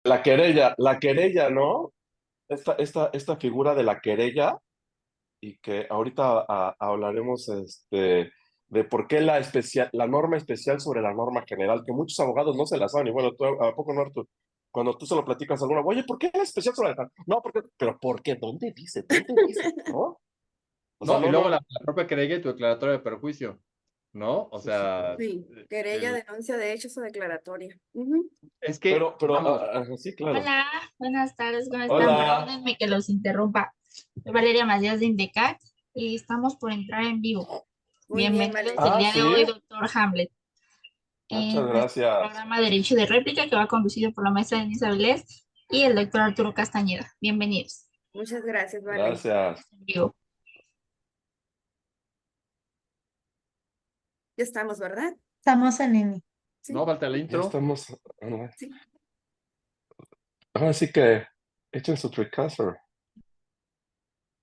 la querella, ¿no? Esta figura de la querella y que ahorita hablaremos de por qué la norma especial sobre la norma general, que muchos abogados no se la saben. Y bueno, tú, ¿a poco no, Artur? Cuando tú se lo platicas a alguna, oye, ¿por qué la especial sobre la... No, porque, pero ¿por qué? ¿Dónde dice? ¿Dónde dice? ¿No? O sea, No, y no, luego no. la propia querella y tu declaratoria de perjuicio, ¿no? O Sí, sí, sea, claro. Sí, querella, el, denuncia de hechos o declaratoria. Ujú. es que, vamos, Sí, claro. Hola, buenas tardes, ¿cómo están? Hola. Perdónenme que los interrumpa. Soy Valeria Macías de Indecat y estamos por entrar en vivo. Muy bien, Bienvenidos el Valeria. Ah, día de sí. hoy, doctor Hamlet, Muchas en nuestro gracias. programa Derecho de Réplica que va conducido por la maestra Denise Avilés y el doctor Arturo Castañeda. Bienvenidos. Muchas gracias, Vale. Gracias. En vivo. Ya estamos, ¿verdad? Estamos en línea. no, Sí, falta la Ya intro. estamos. sí. Ahora sí que echen su TriCaster.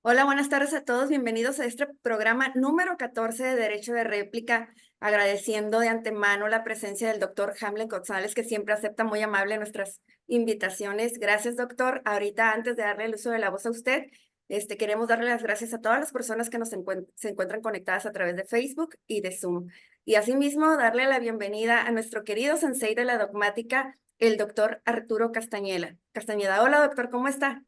Hola, buenas tardes a todos. Bienvenidos a este programa número 14 de Derecho de Réplica. Agradeciendo de antemano la presencia del doctor Hamlet González, que siempre acepta muy amable nuestras invitaciones. Gracias, doctor. Ahorita, antes de darle el uso de la voz a usted, queremos darle las gracias a todas las personas que se encuentran conectadas a través de Facebook y de Zoom. Y asimismo, darle la bienvenida a nuestro querido sensei de la dogmática, el doctor Arturo Castañeda. Castañeda, hola, doctor, ¿cómo está?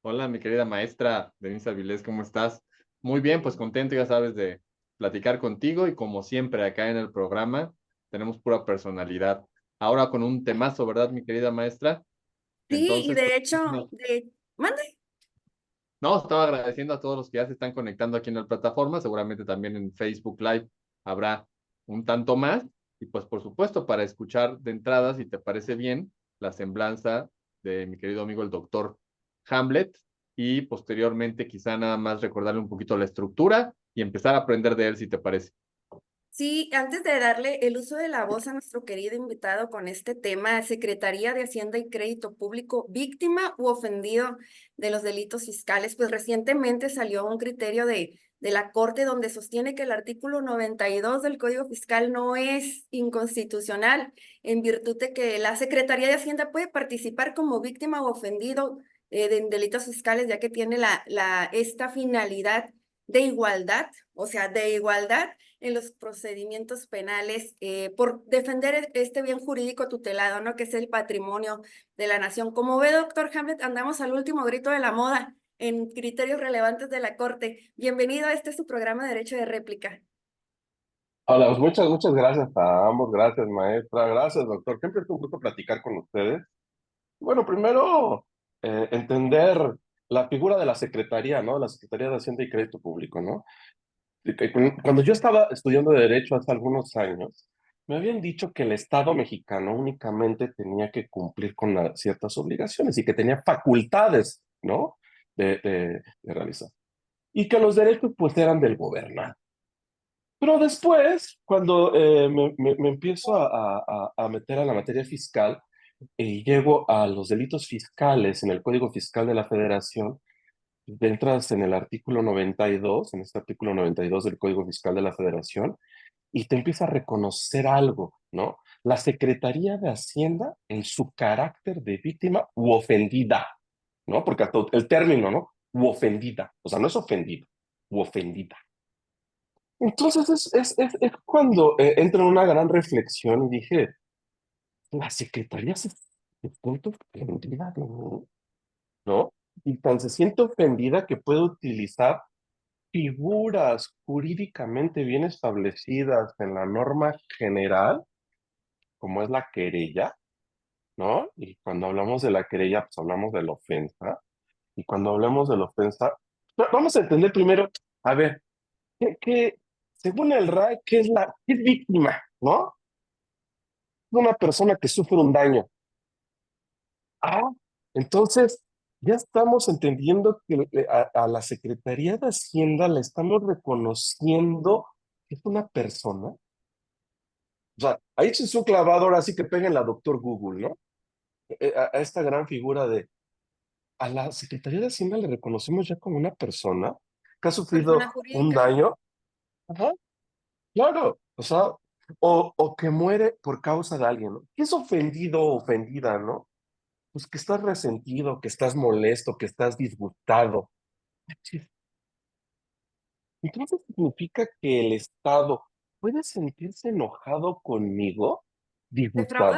Hola, mi querida maestra Denise Avilés, ¿cómo estás? Muy bien, pues contento, ya sabes, de platicar contigo y como siempre acá en el programa tenemos pura personalidad. Ahora con un temazo, ¿verdad, mi querida maestra? Sí, y Entonces, pues, de hecho, mande. no, estaba agradeciendo a todos los que ya se están conectando aquí en la plataforma, seguramente también en Facebook Live habrá un tanto más, y pues por supuesto para escuchar de entrada, si te parece bien, la semblanza de mi querido amigo el doctor Hamlet, y posteriormente quizá nada más recordarle un poquito la estructura y empezar a aprender de él, si te parece. Sí, antes de darle el uso de la voz a nuestro querido invitado con este tema, Secretaría de Hacienda y Crédito Público, víctima u ofendido de los delitos fiscales, pues recientemente salió un criterio de la Corte donde sostiene que el artículo 92 del Código Fiscal no es inconstitucional, en virtud de que la Secretaría de Hacienda puede participar como víctima u ofendido de delitos fiscales, ya que tiene esta finalidad de igualdad, o sea, de igualdad en los procedimientos penales por defender este bien jurídico tutelado, ¿no? Que es el patrimonio de la nación. Como ve, doctor Hamlet, andamos al último grito de la moda en criterios relevantes de la Corte. Bienvenido a su programa de Derecho de Réplica. Hola, pues muchas gracias a ambos. Gracias, maestra. Gracias, doctor. Siempre es un gusto platicar con ustedes. Bueno, primero, entender la figura de la Secretaría, ¿no? La Secretaría de Hacienda y Crédito Público, ¿no? Cuando yo estaba estudiando Derecho hace algunos años, me habían dicho que el Estado mexicano únicamente tenía que cumplir con ciertas obligaciones y que tenía facultades, ¿no? De realizar. Y que los derechos, pues, eran del gobernante. Pero después, cuando me empiezo a meter a la materia fiscal y llego a los delitos fiscales en el Código Fiscal de la Federación, entras en el artículo 92, en este artículo 92 del Código Fiscal de la Federación, y te empieza a reconocer algo, ¿no? La Secretaría de Hacienda en su carácter de víctima u ofendida, ¿no? Porque hasta el término, ¿no? U ofendida, o sea, no es ofendido, u ofendida. Entonces es cuando entro en una gran reflexión y dije, la Secretaría se siente ofendida, ¿no? ¿No? Y tan se siente ofendida que puede utilizar figuras jurídicamente bien establecidas en la norma general, como es la querella, ¿no? Y cuando hablamos de la querella, pues hablamos de la ofensa. Y cuando hablamos de la ofensa, vamos a entender primero, a ver, según el RAE, ¿qué es víctima? ¿No? Una persona que sufre un daño. Ah, entonces ya estamos entendiendo que a la Secretaría de Hacienda le estamos reconociendo que es una persona. O sea, ahí es un clavado, ahora sí que peguen la doctor Google, ¿no? A esta gran figura a la Secretaría de Hacienda le reconocemos ya como una persona que ha Persona sufrido un jurídica. daño. Ajá, claro, o sea, o que muere por causa de alguien, ¿no? ¿Qué es ofendido o ofendida, no? pues que estás resentido, que estás molesto, que estás disgustado. Entonces significa que el Estado puede sentirse enojado conmigo, disgustado.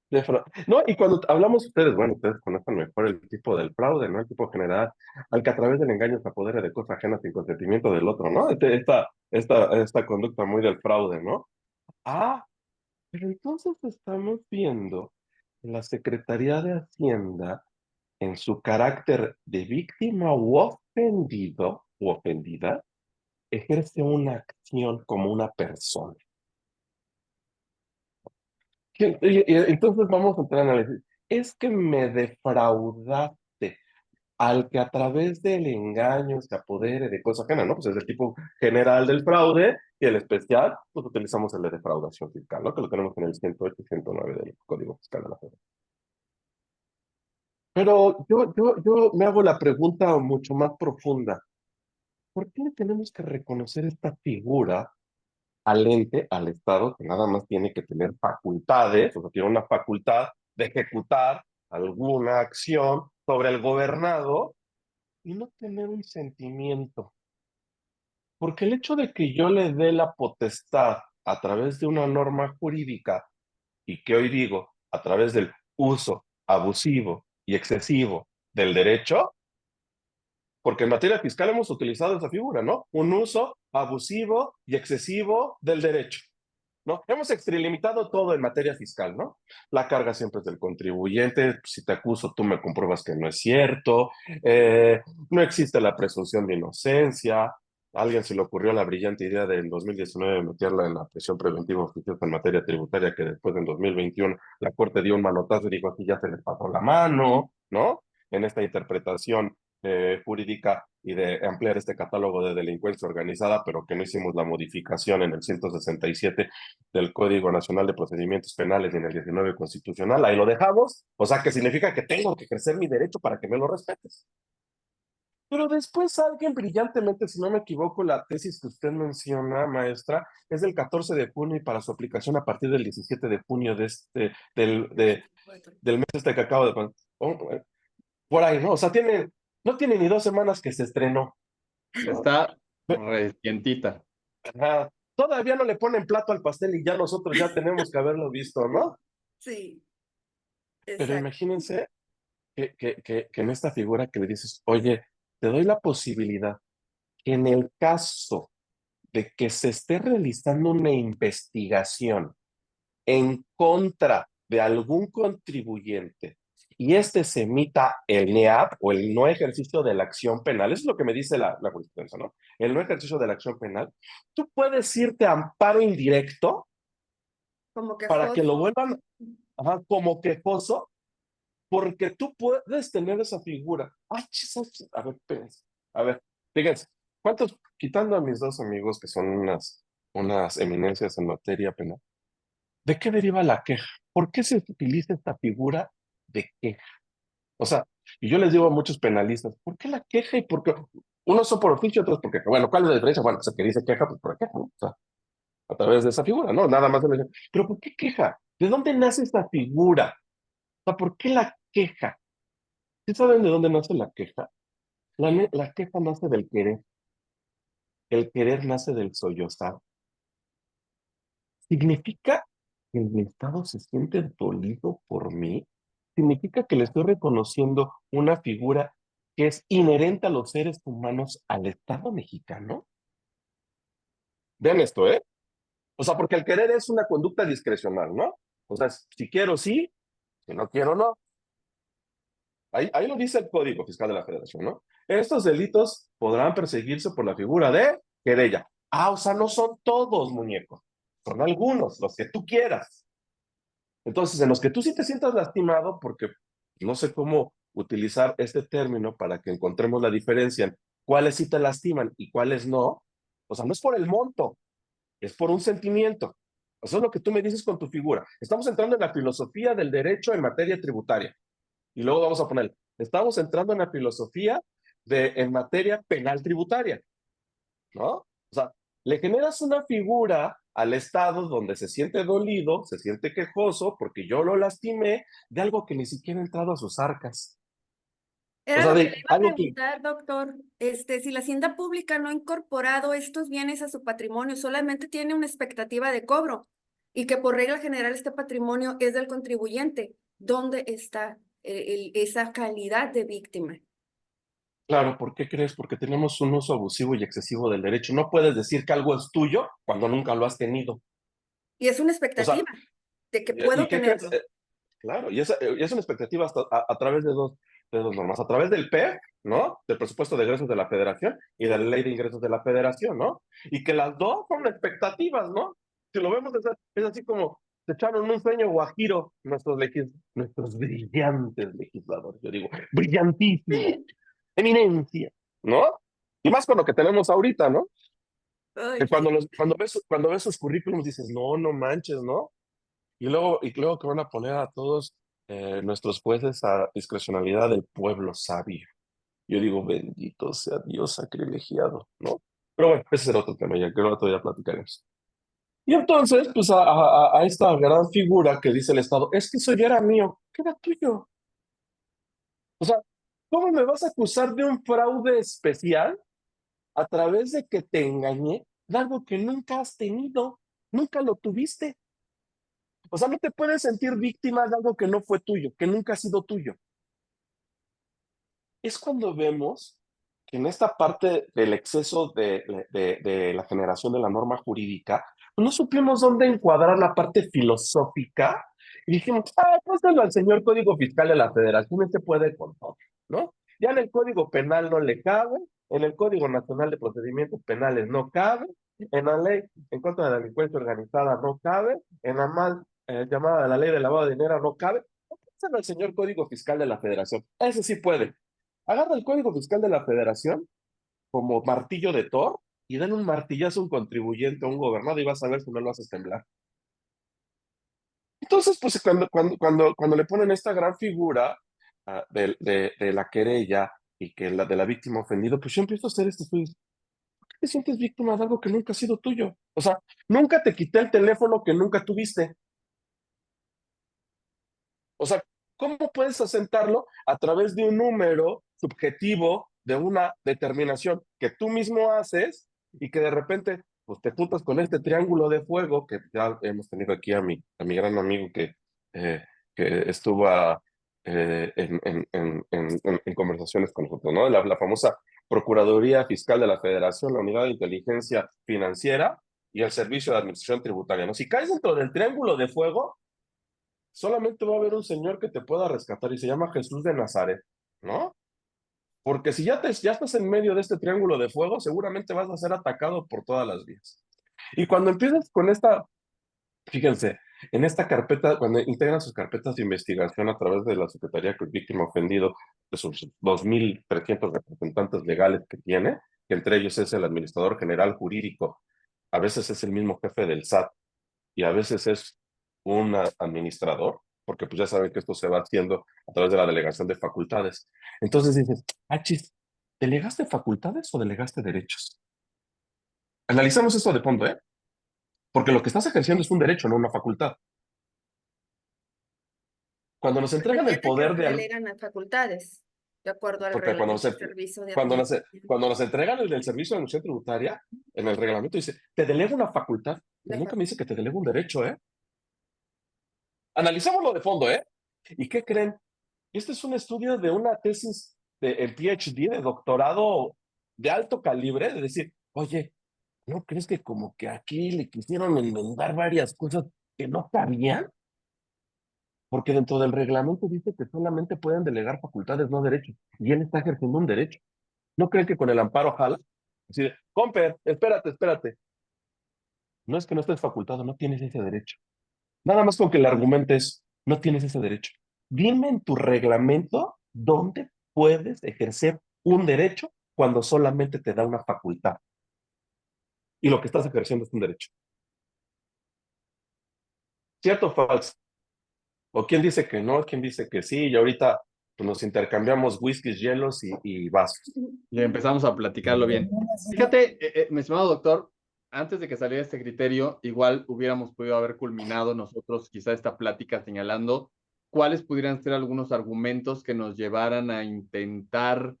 Defraudado, ¿no? No, y cuando hablamos ustedes, bueno, ustedes conocen mejor el tipo del fraude, ¿no? El tipo general, al que a través del engaño se apodera de cosas ajenas sin consentimiento del otro, ¿no? Esta conducta muy del fraude, ¿no? Ah, pero entonces estamos viendo que la Secretaría de Hacienda, en su carácter de víctima u ofendido u ofendida, ejerce una acción como una persona. Entonces vamos a entrar en análisis. Es que me defraudaste al que a través del engaño se apodere de cosa ajena, ¿no? Pues es el tipo general del fraude y el especial, pues utilizamos el de defraudación fiscal, ¿no? Que lo tenemos en el 108 y 109 del Código Fiscal de la Federación. Pero yo me hago la pregunta mucho más profunda. ¿Por qué le tenemos que reconocer esta figura al ente, al Estado, que nada más tiene que tener facultades, o sea, tiene una facultad de ejecutar alguna acción sobre el gobernado y no tener un sentimiento? Porque el hecho de que yo le dé la potestad a través de una norma jurídica y que hoy digo a través del uso abusivo y excesivo del derecho, porque en materia fiscal hemos utilizado esa figura, ¿no? Un uso abusivo y excesivo del derecho, ¿no? Hemos extralimitado todo en materia fiscal, ¿no? La carga siempre es del contribuyente, si te acuso tú me compruebas que no es cierto, no existe la presunción de inocencia, a alguien se le ocurrió la brillante idea de en 2019 meterla en la prisión preventiva oficiosa en materia tributaria, que después en 2021 la Corte dio un manotazo y dijo aquí ya se les pasó la mano, ¿no? En esta interpretación jurídica y de ampliar este catálogo de delincuencia organizada, pero que no hicimos la modificación en el 167 del Código Nacional de Procedimientos Penales y en el 19 constitucional, ahí lo dejamos, o sea que significa que tengo que ejercer mi derecho para que me lo respetes. Pero después alguien brillantemente, si no me equivoco, la tesis que usted menciona, maestra, es del 14 de junio y para su aplicación a partir del 17 de junio del mes este que acabo de... por ahí, ¿no? O sea, no tiene ni 2 semanas que se estrenó. Está recientita. Ajá. Todavía no le ponen plato al pastel y ya nosotros ya tenemos que haberlo visto, ¿no? Sí, Pero exacto. imagínense que en esta figura que le dices, oye, te doy la posibilidad que en el caso de que se esté realizando una investigación en contra de algún contribuyente y este se emita el NEAP o el no ejercicio de la acción penal, eso es lo que me dice la jurisprudencia, ¿no? El no ejercicio de la acción penal, tú puedes irte a amparo indirecto Como que para que lo foto. vuelvan como quejoso, porque tú puedes tener esa figura. Ay, a ver, espérense. A ver, fíjense, ¿cuántos, quitando a mis dos amigos que son unas eminencias en materia penal, ¿de qué deriva la queja? ¿Por qué se utiliza esta figura de queja? O sea, y yo les digo a muchos penalistas, ¿por qué la queja y por qué? Unos son por oficio, otros porque, bueno, ¿cuál es la diferencia? Bueno, pues el que dice queja, pues por queja, ¿no? O sea, a través de esa figura, ¿no? Nada más. Pero ¿por qué queja? ¿De dónde nace esta figura? O sea, ¿por qué la queja? ¿Sí saben de dónde nace la queja? La queja nace del querer. El querer nace del sollozar. ¿Significa que el Estado se siente dolido por mí? ¿Significa que le estoy reconociendo una figura que es inherente a los seres humanos al Estado mexicano? Vean esto, ¿eh? O sea, porque el querer es una conducta discrecional, ¿no? O sea, si quiero, sí, si no quiero, no. Ahí lo dice el Código Fiscal de la Federación, ¿no? Estos delitos podrán perseguirse por la figura de querella. O sea, no son todos, muñeco. Son algunos, los que tú quieras. Entonces, en los que tú sí te sientas lastimado, porque no sé cómo utilizar este término para que encontremos la diferencia en cuáles sí te lastiman y cuáles no. O sea, no es por el monto, es por un sentimiento. Eso es lo que tú me dices con tu figura. Estamos entrando en la filosofía del derecho en materia tributaria. Y luego vamos a poner, estamos entrando en la filosofía en materia penal tributaria, ¿no? O sea, le generas una figura al estado donde se siente dolido, se siente quejoso porque yo lo lastimé de algo que ni siquiera ha entrado a sus arcas. O Era sea, lo que le de iba a algo que, preguntar, doctor. Si la hacienda pública no ha incorporado estos bienes a su patrimonio, solamente tiene una expectativa de cobro y que por regla general este patrimonio es del contribuyente, ¿dónde está esa calidad de víctima? claro, ¿por qué crees? Porque tenemos un uso abusivo y excesivo del derecho. No puedes decir que algo es tuyo cuando nunca lo has tenido. Y es una O sea, expectativa de que ¿y puedo qué crees? tenerlo. Claro, y es una expectativa hasta a través de dos normas, a través del PER, ¿no? Del presupuesto de egresos de la Federación y de la ley de ingresos de la Federación, ¿no? Y que las dos son expectativas, ¿no? Si lo vemos, es así como se echaron un sueño guajiro nuestros brillantes legisladores, yo digo, brillantísimos, eminencia, ¿no? Y más con lo que tenemos ahorita, ¿no? Ay, Que cuando ves sus currículums dices, no, no manches, ¿no? Y luego que van a poner a todos nuestros jueces a discrecionalidad del pueblo sabio. Yo digo, bendito sea Dios sacrilegiado, ¿no? Pero bueno, ese será otro tema, ya que otro día platicaremos. Y entonces, pues a esta gran figura que dice el Estado, es que eso ya era mío, ¿qué era tuyo? O sea, ¿cómo me vas a acusar de un fraude especial a través de que te engañé de algo que nunca has tenido, nunca lo tuviste? O sea, no te puedes sentir víctima de algo que no fue tuyo, que nunca ha sido tuyo. Es cuando vemos que en esta parte del exceso de la generación de la norma jurídica, pues no supimos dónde encuadrar la parte filosófica y dijimos, pásalo al señor Código Fiscal de la Federación, este puede con todo, ¿no? Ya en el Código Penal no le cabe, en el Código Nacional de Procedimientos Penales no cabe, en la ley en contra de la delincuencia organizada no cabe, en la mal llamada la ley de lavado de dinero no cabe. Pásalo al señor Código Fiscal de la Federación, ese sí puede. Agarra el Código Fiscal de la Federación como martillo de Thor y dale un martillazo a un contribuyente, a un gobernado y vas a ver si no lo haces temblar. Entonces, pues cuando le ponen esta gran figura de la querella y que de la víctima ofendida, pues yo empiezo a hacer este estudio. ¿Por qué te sientes víctima de algo que nunca ha sido tuyo? O sea, nunca te quité el teléfono que nunca tuviste. O sea, ¿cómo puedes asentarlo a través de un número subjetivo de una determinación que tú mismo haces y que de repente pues te juntas con este triángulo de fuego que ya hemos tenido aquí a mi gran amigo eh, que estuvo en conversaciones con nosotros, ¿no? La famosa Procuraduría Fiscal de la Federación, la Unidad de Inteligencia Financiera y el Servicio de Administración Tributaria, ¿no? Si caes dentro del triángulo de fuego, solamente va a haber un señor que te pueda rescatar y se llama Jesús de Nazaret, ¿no? Porque si ya estás en medio de este triángulo de fuego, seguramente vas a ser atacado por todas las vías. Y cuando empiezas con fíjense, en esta carpeta, cuando integran sus carpetas de investigación a través de la Secretaría de Víctima Ofendido, de sus 2.300 representantes legales que tiene, que entre ellos es el administrador general jurídico, a veces es el mismo jefe del SAT, y a veces es un administrador, porque pues ya saben que esto se va haciendo a través de la delegación de facultades. Entonces dices, chis, ¿delegaste facultades o delegaste derechos? Analizamos esto de fondo, ¿eh? Porque lo que estás ejerciendo es un derecho, no una facultad. Cuando nos entregan el Fíjate que poder se de algo, delegan las facultades, de acuerdo al porque reglamento de servicio de cuando administración. cuando nos entregan el del servicio de administración tributaria, en el reglamento dice, te delego una facultad, pero La nunca me fac- dice que te delego un derecho, ¿eh? Analicémoslo de fondo, ¿eh? ¿Y qué creen? Este es un estudio de una tesis de PhD, de doctorado de alto calibre, de decir, oye, ¿no crees que como que aquí le quisieron enmendar varias cosas que no cabían? Porque dentro del reglamento dice que solamente pueden delegar facultades, no derechos, y él está ejerciendo un derecho. ¿No creen que con el amparo jala? Así de, comper, espérate. No es que no estés facultado, no tienes ese derecho. Nada más con que el argumento es, no tienes ese derecho. Dime en tu reglamento dónde puedes ejercer un derecho cuando solamente te da una facultad. Y lo que estás ejerciendo es un derecho. ¿Cierto o falso? ¿O quién dice que no? ¿Quién dice que sí? Y ahorita pues, nos intercambiamos whiskies, hielos y vasos. Y empezamos a platicarlo bien. Fíjate, mi estimado doctor, antes de que saliera este criterio, igual hubiéramos podido haber culminado nosotros quizá esta plática señalando cuáles pudieran ser algunos argumentos que nos llevaran a intentar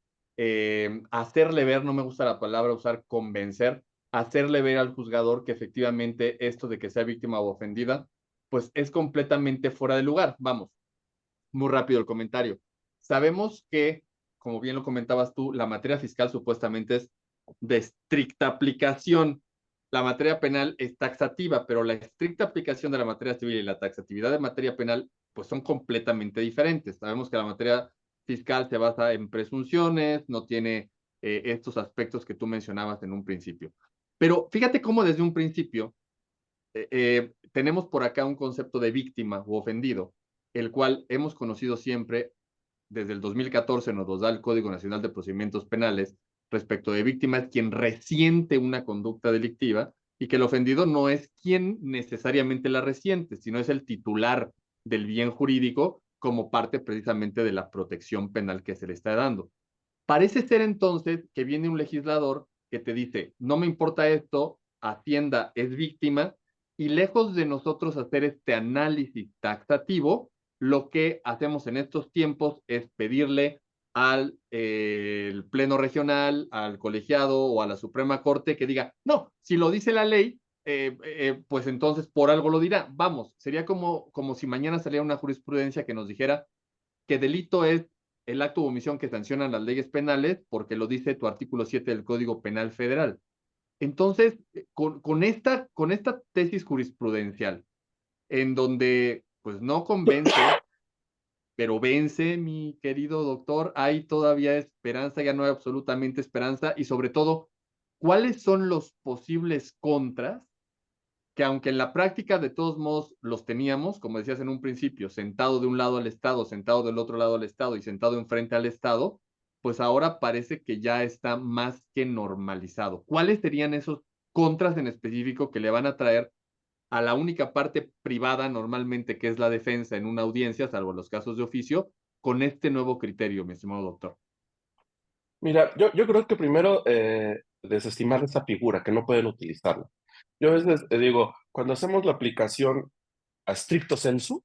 hacerle ver, no me gusta la palabra usar convencer, hacerle ver al juzgador que efectivamente esto de que sea víctima o ofendida, pues es completamente fuera de lugar. Vamos, muy rápido el comentario. Sabemos que, como bien lo comentabas tú, la materia fiscal supuestamente es de estricta aplicación. La materia penal es taxativa, pero la estricta aplicación de la materia civil y la taxatividad de materia penal pues son completamente diferentes. Sabemos que la materia fiscal se basa en presunciones, no tiene estos aspectos que tú mencionabas en un principio. Pero fíjate cómo desde un principio tenemos por acá un concepto de víctima u ofendido, el cual hemos conocido siempre desde el 2014, nos da el Código Nacional de Procedimientos Penales respecto de víctima, es quien resiente una conducta delictiva y que el ofendido no es quien necesariamente la resiente, sino es el titular del bien jurídico como parte precisamente de la protección penal que se le está dando. Parece ser entonces que viene un legislador que te dice, no me importa esto, Hacienda es víctima, y lejos de nosotros hacer este análisis taxativo, lo que hacemos en estos tiempos es pedirle al el Pleno Regional, al colegiado o a la Suprema Corte que diga, no, si lo dice la ley, pues entonces por algo lo dirá. Vamos, sería como si mañana saliera una jurisprudencia que nos dijera que delito es el acto o omisión que sancionan las leyes penales porque lo dice tu artículo 7 del Código Penal Federal. Entonces, con esta tesis jurisprudencial, en donde pues no convence, pero vence, mi querido doctor, hay todavía esperanza, ya no hay absolutamente esperanza, y sobre todo, ¿cuáles son los posibles contras que aunque en la práctica de todos modos los teníamos, como decías en un principio, sentado de un lado al Estado, sentado del otro lado al Estado y sentado enfrente al Estado, pues ahora parece que ya está más que normalizado? ¿Cuáles serían esos contras en específico que le van a traer a la única parte privada normalmente que es la defensa en una audiencia, salvo los casos de oficio, con este nuevo criterio, mi estimado doctor? Mira, yo creo que primero desestimar esa figura, que no pueden utilizarla. Yo a veces digo, cuando hacemos la aplicación a stricto sensu,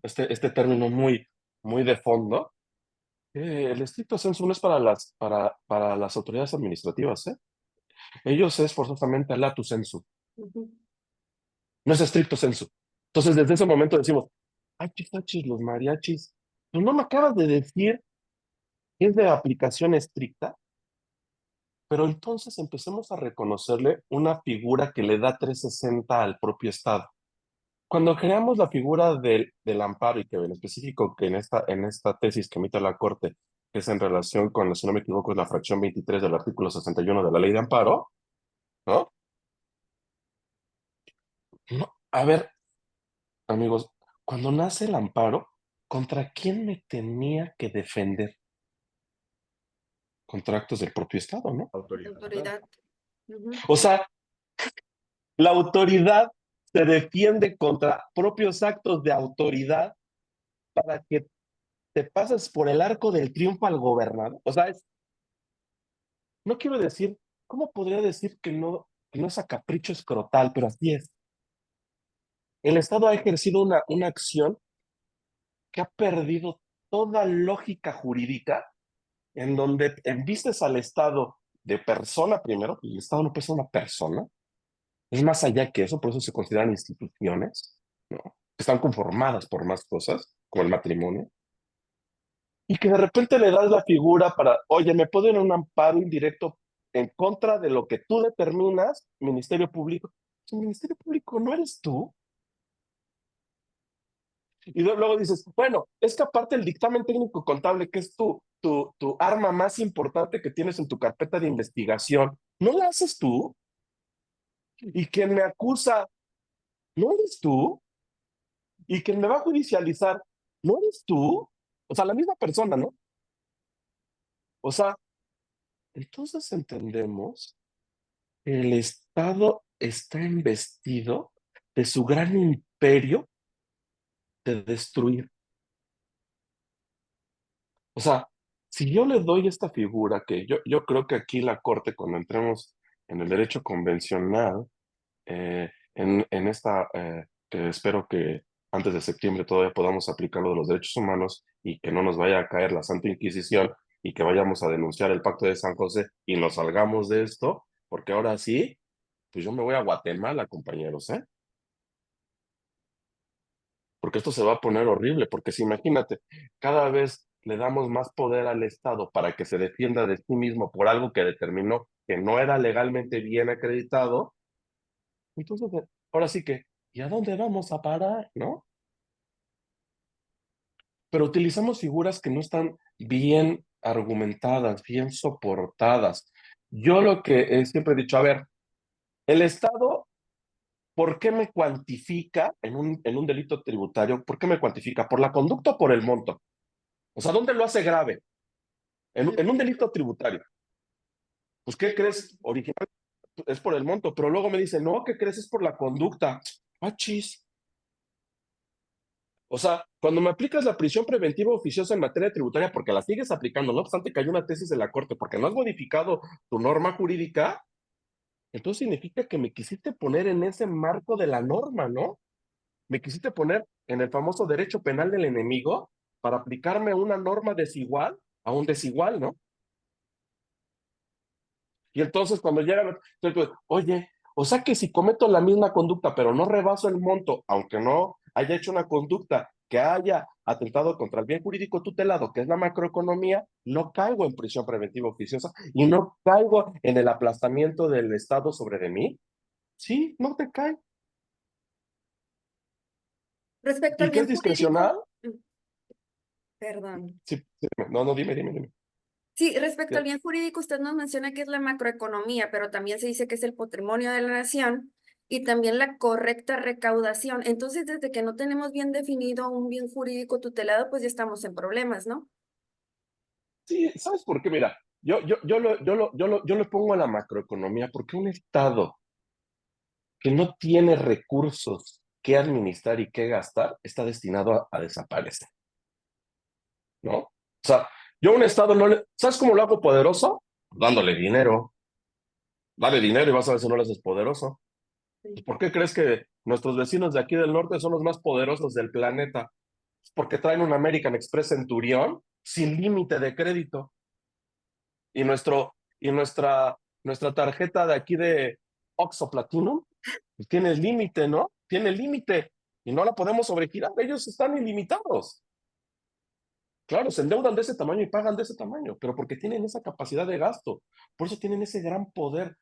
este término muy de fondo, el stricto sensu no es para las autoridades administrativas, ¿eh? Ellos es forzosamente lato sensu, Ujú. no es stricto sensu. Entonces, desde ese momento decimos, ay, chis, los mariachis, pues no me acabas de decir que es de aplicación estricta, pero entonces empecemos a reconocerle una figura que le da 360 al propio Estado. Cuando creamos la figura del amparo, y que en específico que en esta tesis que emite la Corte, que es en relación con, si no me equivoco, es la fracción 23 del artículo 61 de la Ley de Amparo, ¿no? No, a ver, amigos, cuando nace el amparo, ¿contra quién me tenía que defender? Contra actos del propio Estado, ¿no? Autoridad. Autoridad. Ujú. O sea, la autoridad se defiende contra propios actos de autoridad para que te pases por el arco del triunfo al gobernador. O sea, no quiero decir, ¿cómo podría decir que no es a capricho escrotal? Pero así es. El Estado ha ejercido una acción que ha perdido toda lógica jurídica, en donde envistes al Estado de persona primero, y el Estado no puede ser una persona, es más allá que eso, por eso se consideran instituciones, ¿no? Que están conformadas por más cosas, como el matrimonio, y que de repente le das la figura para, oye, me puedo ir a un amparo indirecto en contra de lo que tú determinas, Ministerio Público. El Ministerio Público no eres tú. Y luego dices, bueno, es que aparte el dictamen técnico contable, que es tu arma más importante que tienes en tu carpeta de investigación, ¿no la haces tú? Y quien me acusa, ¿no eres tú? Y quien me va a judicializar, ¿no eres tú? O sea, la misma persona, ¿no? O sea, entonces entendemos que el Estado está investido de su gran imperio de destruir. O sea, si yo le doy esta figura, que yo creo que aquí la Corte, cuando entremos en el derecho convencional, en esta, que espero que antes de septiembre todavía podamos aplicar lo de los derechos humanos y que no nos vaya a caer la Santa Inquisición y que vayamos a denunciar el Pacto de San José y nos salgamos de esto, porque ahora sí, pues yo me voy a Guatemala, compañeros, ¿eh? Porque esto se va a poner horrible, porque si imagínate, cada vez le damos más poder al Estado para que se defienda de sí mismo por algo que determinó que no era legalmente bien acreditado, entonces ahora sí que, ¿y a dónde vamos a parar, no? Pero utilizamos figuras que no están bien argumentadas, bien soportadas. Yo lo que siempre he dicho, a ver, el Estado, ¿por qué me cuantifica en un delito tributario? ¿Por qué me cuantifica? ¿Por la conducta o por el monto? O sea, ¿dónde lo hace grave? En un delito tributario. Pues, ¿qué crees? Original es por el monto, pero luego me dice, no, ¿qué crees? Es por la conducta. Ah, chis. O sea, cuando me aplicas la prisión preventiva oficiosa en materia tributaria, porque la sigues aplicando, no obstante que hay una tesis de la Corte, porque no has modificado tu norma jurídica, entonces significa que me quisiste poner en ese marco de la norma, ¿no? Me quisiste poner en el famoso derecho penal del enemigo para aplicarme una norma desigual a un desigual, ¿no? Y entonces cuando llegan, oye, o sea que si cometo la misma conducta, pero no rebaso el monto, aunque no haya hecho una conducta que haya atentado contra el bien jurídico tutelado, que es la macroeconomía, no caigo en prisión preventiva oficiosa y no caigo en el aplastamiento del Estado sobre de mí. Sí, no te cae. Respecto al ¿Y qué es bien discrecional? jurídico, perdón. Sí, sí, no, dime. Sí, respecto Ya. al bien jurídico, usted nos menciona que es la macroeconomía, pero también se dice que es el patrimonio de la nación y también la correcta recaudación. Entonces, desde que no tenemos bien definido un bien jurídico tutelado, pues ya estamos en problemas, ¿no? Sí, ¿sabes por qué? Mira, yo lo pongo a la macroeconomía porque un Estado que no tiene recursos que administrar y que gastar, está destinado a desaparecer, ¿no? O sea, yo a un Estado no le... ¿Sabes cómo lo hago poderoso? Dándole dinero. Dale dinero y vas a ver si no lo haces poderoso. Sí. ¿Por qué crees que nuestros vecinos de aquí del norte son los más poderosos del planeta? Porque traen un American Express Centurión sin límite de crédito. Y, nuestra tarjeta de aquí de Oxo Platinum pues tiene límite, ¿no? Tiene límite y no la podemos sobregirar. Ellos están ilimitados. Claro, se endeudan de ese tamaño y pagan de ese tamaño, pero porque tienen esa capacidad de gasto. Por eso tienen ese gran poder.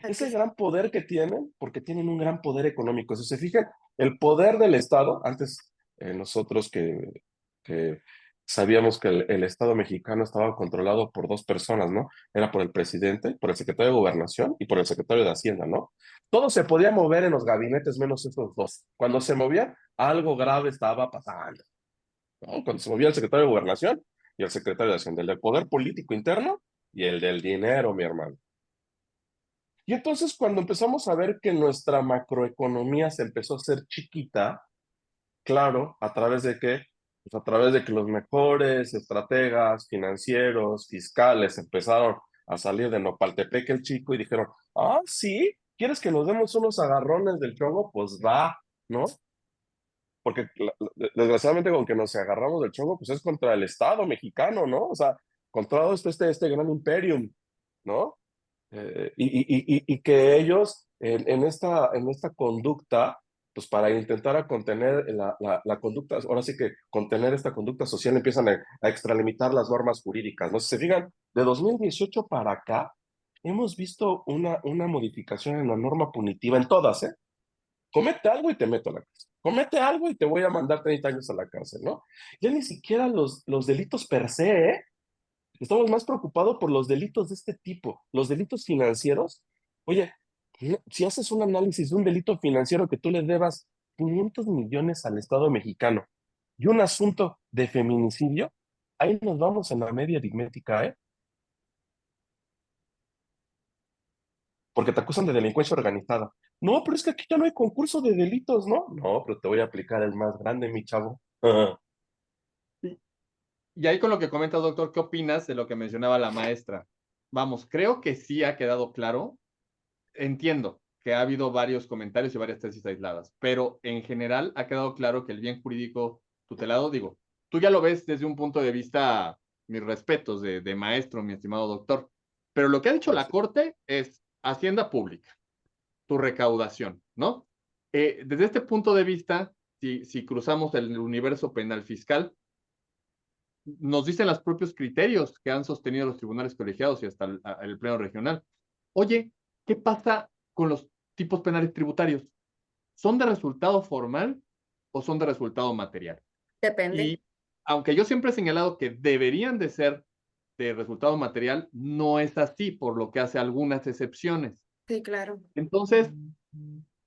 Ok. Ese gran poder que tienen, porque tienen un gran poder económico. Si se fijan, el poder del Estado, antes nosotros que sabíamos que el Estado mexicano estaba controlado por dos personas, ¿no? Era por el presidente, por el secretario de Gobernación y por el secretario de Hacienda, ¿no? Todo se podía mover en los gabinetes menos esos dos. Cuando se movía, algo grave estaba pasando, ¿no? Cuando se movía el secretario de Gobernación y el secretario de Hacienda, el del poder político interno y el del dinero, mi hermano. Y entonces cuando empezamos a ver que nuestra macroeconomía se empezó a hacer chiquita, claro, ¿a través de qué? Pues a través de que los mejores estrategas financieros, fiscales, empezaron a salir de Nopaltepec el chico y dijeron, ah, sí, ¿quieres que nos demos unos agarrones del chongo? Pues va, ¿no? Porque desgraciadamente con que nos agarramos del chongo, pues es contra el Estado mexicano, ¿no? O sea, contra todo este gran imperium, ¿no? Y que ellos en esta conducta, pues para intentar a contener la conducta, ahora sí que contener esta conducta social empiezan a extralimitar las normas jurídicas, ¿no? Si se fijan, de 2018 para acá, hemos visto una modificación en la norma punitiva, en todas, ¿eh? Comete algo y te meto a la cárcel. Comete algo y te voy a mandar 30 años a la cárcel, ¿no? Ya ni siquiera los delitos per se, ¿eh? Estamos más preocupados por los delitos de este tipo, los delitos financieros. Oye, si haces un análisis de un delito financiero que tú le debas 500 millones al Estado mexicano y un asunto de feminicidio, ahí nos vamos en la media aritmética, ¿eh? Porque te acusan de delincuencia organizada. No, pero es que aquí ya no hay concurso de delitos, ¿no? No, pero te voy a aplicar el más grande, mi chavo. Y, y ahí con lo que comenta, doctor, ¿qué opinas de lo que mencionaba la maestra? Vamos, creo que sí ha quedado claro. Entiendo, que ha habido varios comentarios y varias tesis aisladas, pero en general ha quedado claro que el bien jurídico tutelado, digo, tú ya lo ves desde un punto de vista, mis respetos, de maestro, mi estimado doctor, pero lo que ha dicho la Corte es hacienda pública, tu recaudación, ¿no? Desde este punto de vista, si cruzamos el universo penal fiscal, nos dicen los propios criterios que han sostenido los tribunales colegiados y hasta el pleno regional. Oye, ¿qué pasa con los tipos penales tributarios? ¿Son de resultado formal o son de resultado material? Depende. Y aunque yo siempre he señalado que deberían de ser de resultado material, no es así, por lo que hace algunas excepciones. Sí, claro. Entonces,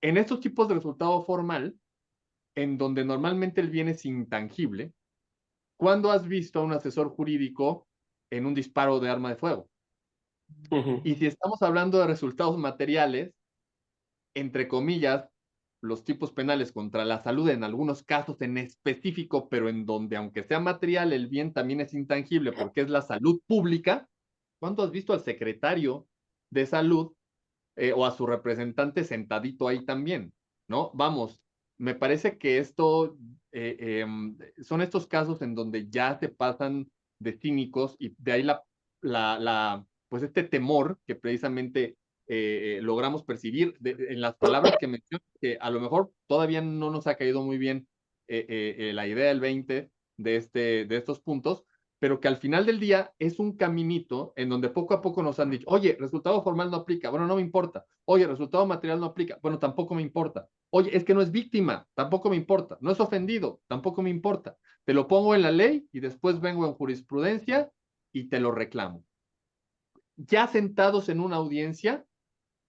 en estos tipos de resultado formal, en donde normalmente el bien es intangible, ¿cuándo has visto a un asesor jurídico en un disparo de arma de fuego? Y si estamos hablando de resultados materiales, entre comillas, los tipos penales contra la salud en algunos casos en específico, pero en donde aunque sea material, el bien también es intangible porque es la salud pública. ¿Cuándo has visto al secretario de salud o a su representante sentadito ahí también? ¿No? Vamos, me parece que esto son estos casos en donde ya se pasan de cínicos y de ahí pues este temor que precisamente logramos percibir en las palabras que menciono, que a lo mejor todavía no nos ha caído muy bien la idea del 20 de estos puntos, pero que al final del día es un caminito en donde poco a poco nos han dicho, oye, resultado formal no aplica, bueno, no me importa, oye, resultado material no aplica, bueno, tampoco me importa, oye, es que no es víctima, tampoco me importa, no es ofendido, tampoco me importa, te lo pongo en la ley y después vengo en jurisprudencia y te lo reclamo. Ya sentados en una audiencia,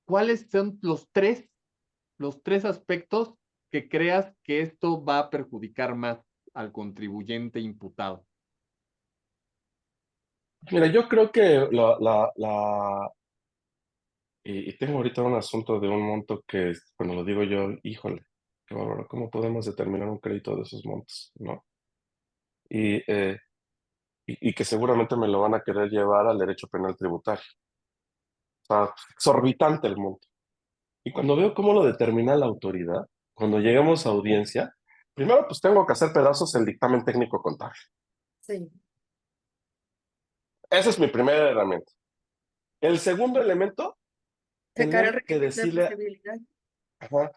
¿cuáles son los tres aspectos que creas que esto va a perjudicar más al contribuyente imputado? Mira, yo creo que y tengo ahorita un asunto de un monto que, cuando lo digo yo, híjole, qué bárbaro, ¿cómo podemos determinar un crédito de esos montos, no? Y, y que seguramente me lo van a querer llevar al derecho penal tributario. O sea, exorbitante el monto. Y cuando veo cómo lo determina la autoridad, cuando llegamos a audiencia, primero pues tengo que hacer pedazos el dictamen técnico contable. Sí. Esa es mi primera herramienta. El segundo elemento, Sacar el tener que requisito de decirle, posibilidad. ajá,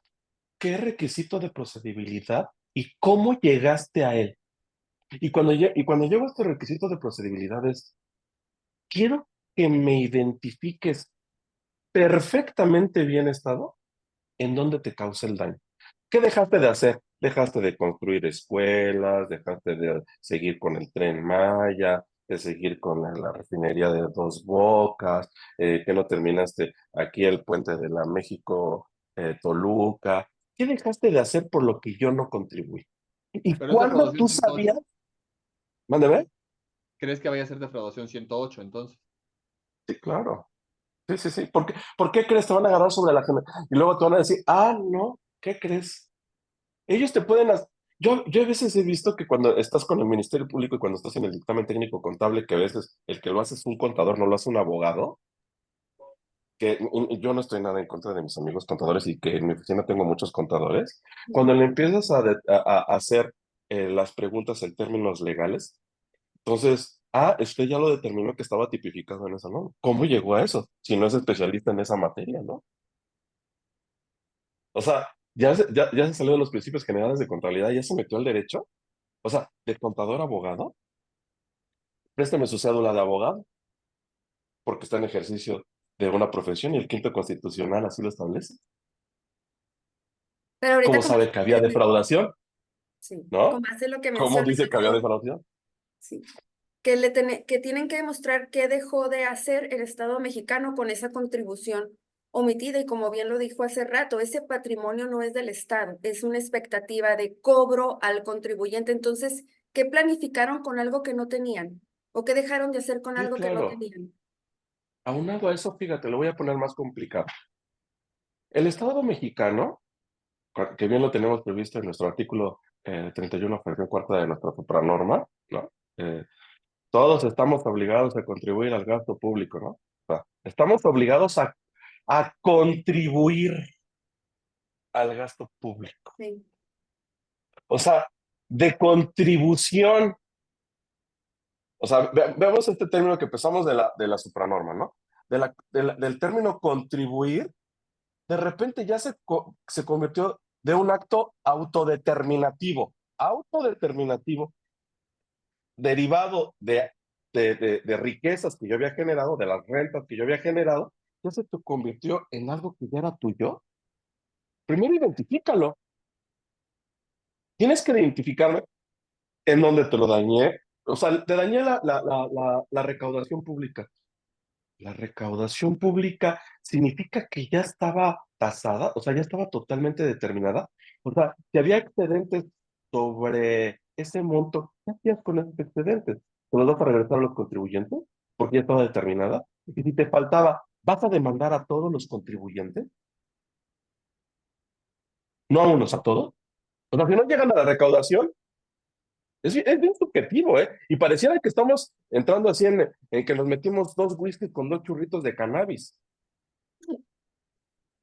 qué requisito de procedibilidad y cómo llegaste a él. Y cuando llego a este requisito de procedibilidad es, quiero que me identifiques perfectamente bien estado en dónde te causa el daño. ¿Qué dejaste de hacer? Dejaste de construir escuelas, dejaste de seguir con el Tren Maya, de seguir con la refinería de Dos Bocas, que no terminaste aquí el puente de la México Toluca. ¿Qué dejaste de hacer por lo que yo no contribuí? ¿Y Pero es cuándo defraudación tú 108. sabías? Mándeme. ¿Crees que vaya a ser defraudación 108 entonces? Sí, claro. Sí, sí, sí. ¿Por qué crees? Te van a agarrar sobre la gente y luego te van a decir, ah, no, ¿qué crees? Ellos te pueden... Yo a veces he visto que cuando estás con el Ministerio Público y cuando estás en el dictamen técnico contable, que a veces el que lo hace es un contador, no lo hace un abogado, que yo no estoy nada en contra de mis amigos contadores y que en mi oficina tengo muchos contadores, cuando le empiezas a hacer las preguntas en términos legales, entonces, usted ya lo determinó que estaba tipificado en esa norma. ¿Cómo llegó a eso? Si no es especialista en esa materia, ¿no? O sea, ya se salió de los principios generales de contabilidad, ya se metió al derecho. O sea, de contador a abogado, préstame su cédula de abogado, porque está en ejercicio de una profesión y el quinto constitucional así lo establece. Pero ahorita ¿Cómo como sabe que había defraudación? sí, ¿No? como hace lo que ¿Cómo menciona, dice que había defraudación? sí, que tienen que demostrar qué dejó de hacer el Estado mexicano con esa contribución omitida. Y como bien lo dijo hace rato, ese patrimonio no es del Estado, es una expectativa de cobro al contribuyente. Entonces, ¿qué planificaron con algo que no tenían? ¿O qué dejaron de hacer con Sí, algo que no claro. tenían? Aunado a eso, fíjate, lo voy a poner más complicado. El Estado mexicano, que bien lo tenemos previsto en nuestro artículo 31, fracción cuarta de nuestra supranorma, ¿no? Todos estamos obligados a contribuir al gasto público, ¿no? O sea, estamos obligados a contribuir. al gasto público. Sí. O sea, de contribución. O sea, veamos este término que empezamos de la supranorma, ¿no? Del término contribuir, de repente ya se convirtió de un acto autodeterminativo. Autodeterminativo, derivado de riquezas que yo había generado, de las rentas que yo había generado, ya se te convirtió en algo que ya era tuyo. Primero identifícalo. Tienes que identificarme en dónde te lo dañé. O sea, te dañé la recaudación pública. La recaudación pública significa que ya estaba tasada, o sea, ya estaba totalmente determinada. O sea, si había excedentes sobre ese monto, ¿qué hacías con esos excedentes? ¿Te los vas a regresar a los contribuyentes? Porque ya estaba determinada. Y si te faltaba, ¿vas a demandar a todos los contribuyentes? No a unos, a todos. O sea, si no llegan a la recaudación, es bien subjetivo, ¿eh? Y pareciera que estamos entrando así en que nos metimos 2 whiskies con 2 churritos de cannabis.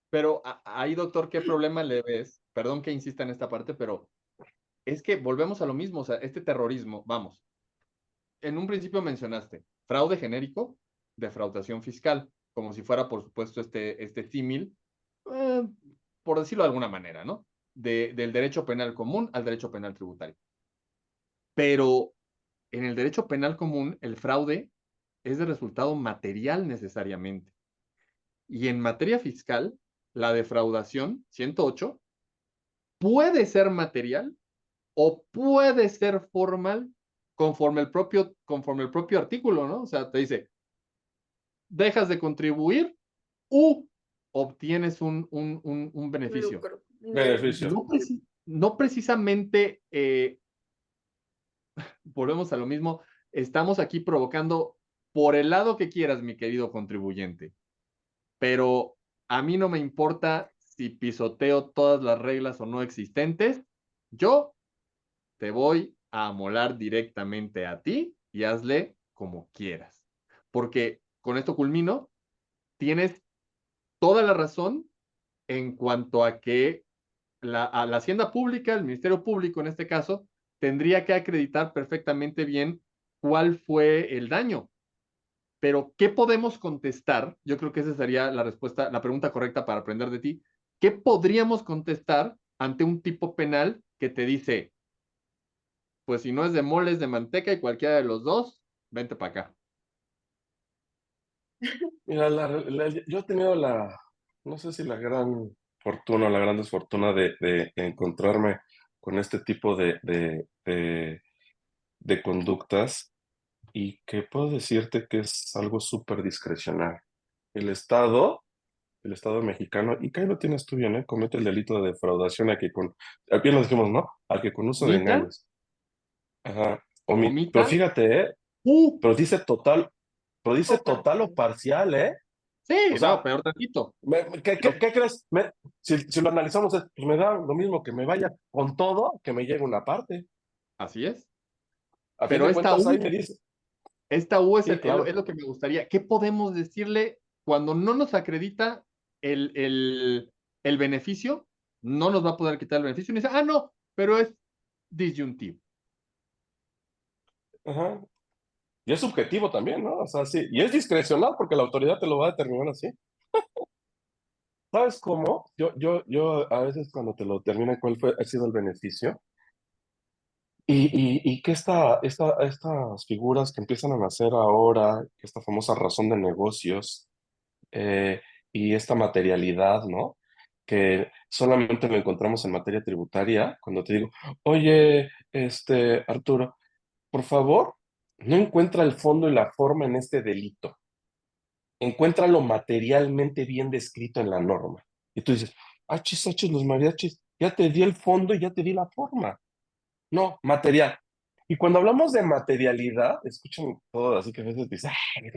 Pero ahí, doctor, ¿qué problema le ves? Perdón que insista en esta parte, pero es que volvemos a lo mismo, o sea, este terrorismo, vamos, en un principio mencionaste fraude genérico, defraudación fiscal, como si fuera, por supuesto, este símil, eh, por decirlo de alguna manera, ¿no? Del derecho penal común al derecho penal tributario. Pero en el derecho penal común, el fraude es de resultado material necesariamente. Y en materia fiscal, la defraudación, 108, puede ser material o puede ser formal conforme el propio artículo, ¿no? O sea, te dice, dejas de contribuir u obtienes un beneficio. Lucro. Beneficio. No precisamente, volvemos a lo mismo, estamos aquí provocando por el lado que quieras, mi querido contribuyente, pero a mí no me importa si pisoteo todas las reglas o no existentes, yo te voy a amolar directamente a ti y hazle como quieras. Porque con esto culmino, tienes toda la razón en cuanto a que a la Hacienda Pública, el Ministerio Público en este caso, tendría que acreditar perfectamente bien cuál fue el daño. Pero, ¿qué podemos contestar? Yo creo que esa sería la respuesta, la pregunta correcta para aprender de ti. ¿Qué podríamos contestar ante un tipo penal que te dice, pues si no es de mole, es de manteca y cualquiera de los dos, vente para acá? Mira, yo he tenido no sé si la gran fortuna o la gran desfortuna de encontrarme con este tipo de conductas y que puedo decirte que es algo súper discrecional. El Estado, el Estado mexicano, y que ahí lo tienes tú bien, ¿eh? Comete el delito de defraudación bien lo dijimos, ¿no? Al que con uso de ¿Omita? engaños. Ajá. Pero ¿Omita? fíjate, ¿eh? Uh, Pero dice total o parcial, ¿eh? sí, O no, sea, peor tantito. ¿qué crees? Si lo analizamos, pues me da lo mismo que me vaya con todo, que me llegue una parte. Así es. A fin Pero de cuentas, ahí me dice. esta U es, Sí, claro. es lo que me gustaría. ¿Qué podemos decirle cuando no nos acredita el beneficio? No nos va a poder quitar el beneficio. Y dice, no, pero es disyuntivo. Ajá. Y es subjetivo también, ¿no? O sea, sí. Y es discrecional porque la autoridad te lo va a determinar así. ¿Sabes cómo? Yo a veces cuando te lo determina ha sido el beneficio, y que estas figuras que empiezan a nacer ahora, esta famosa razón de negocios, eh, y esta materialidad, ¿no? Que solamente lo encontramos en materia tributaria, cuando te digo, oye, Arturo, por favor, no encuentra el fondo y la forma en este delito. Encuéntralo materialmente bien descrito en la norma. Y tú dices, achis, achis, los mariachis, ya te di el fondo y ya te di la forma. No, material. Y cuando hablamos de materialidad, escuchen todo, así que a veces dicen, ay,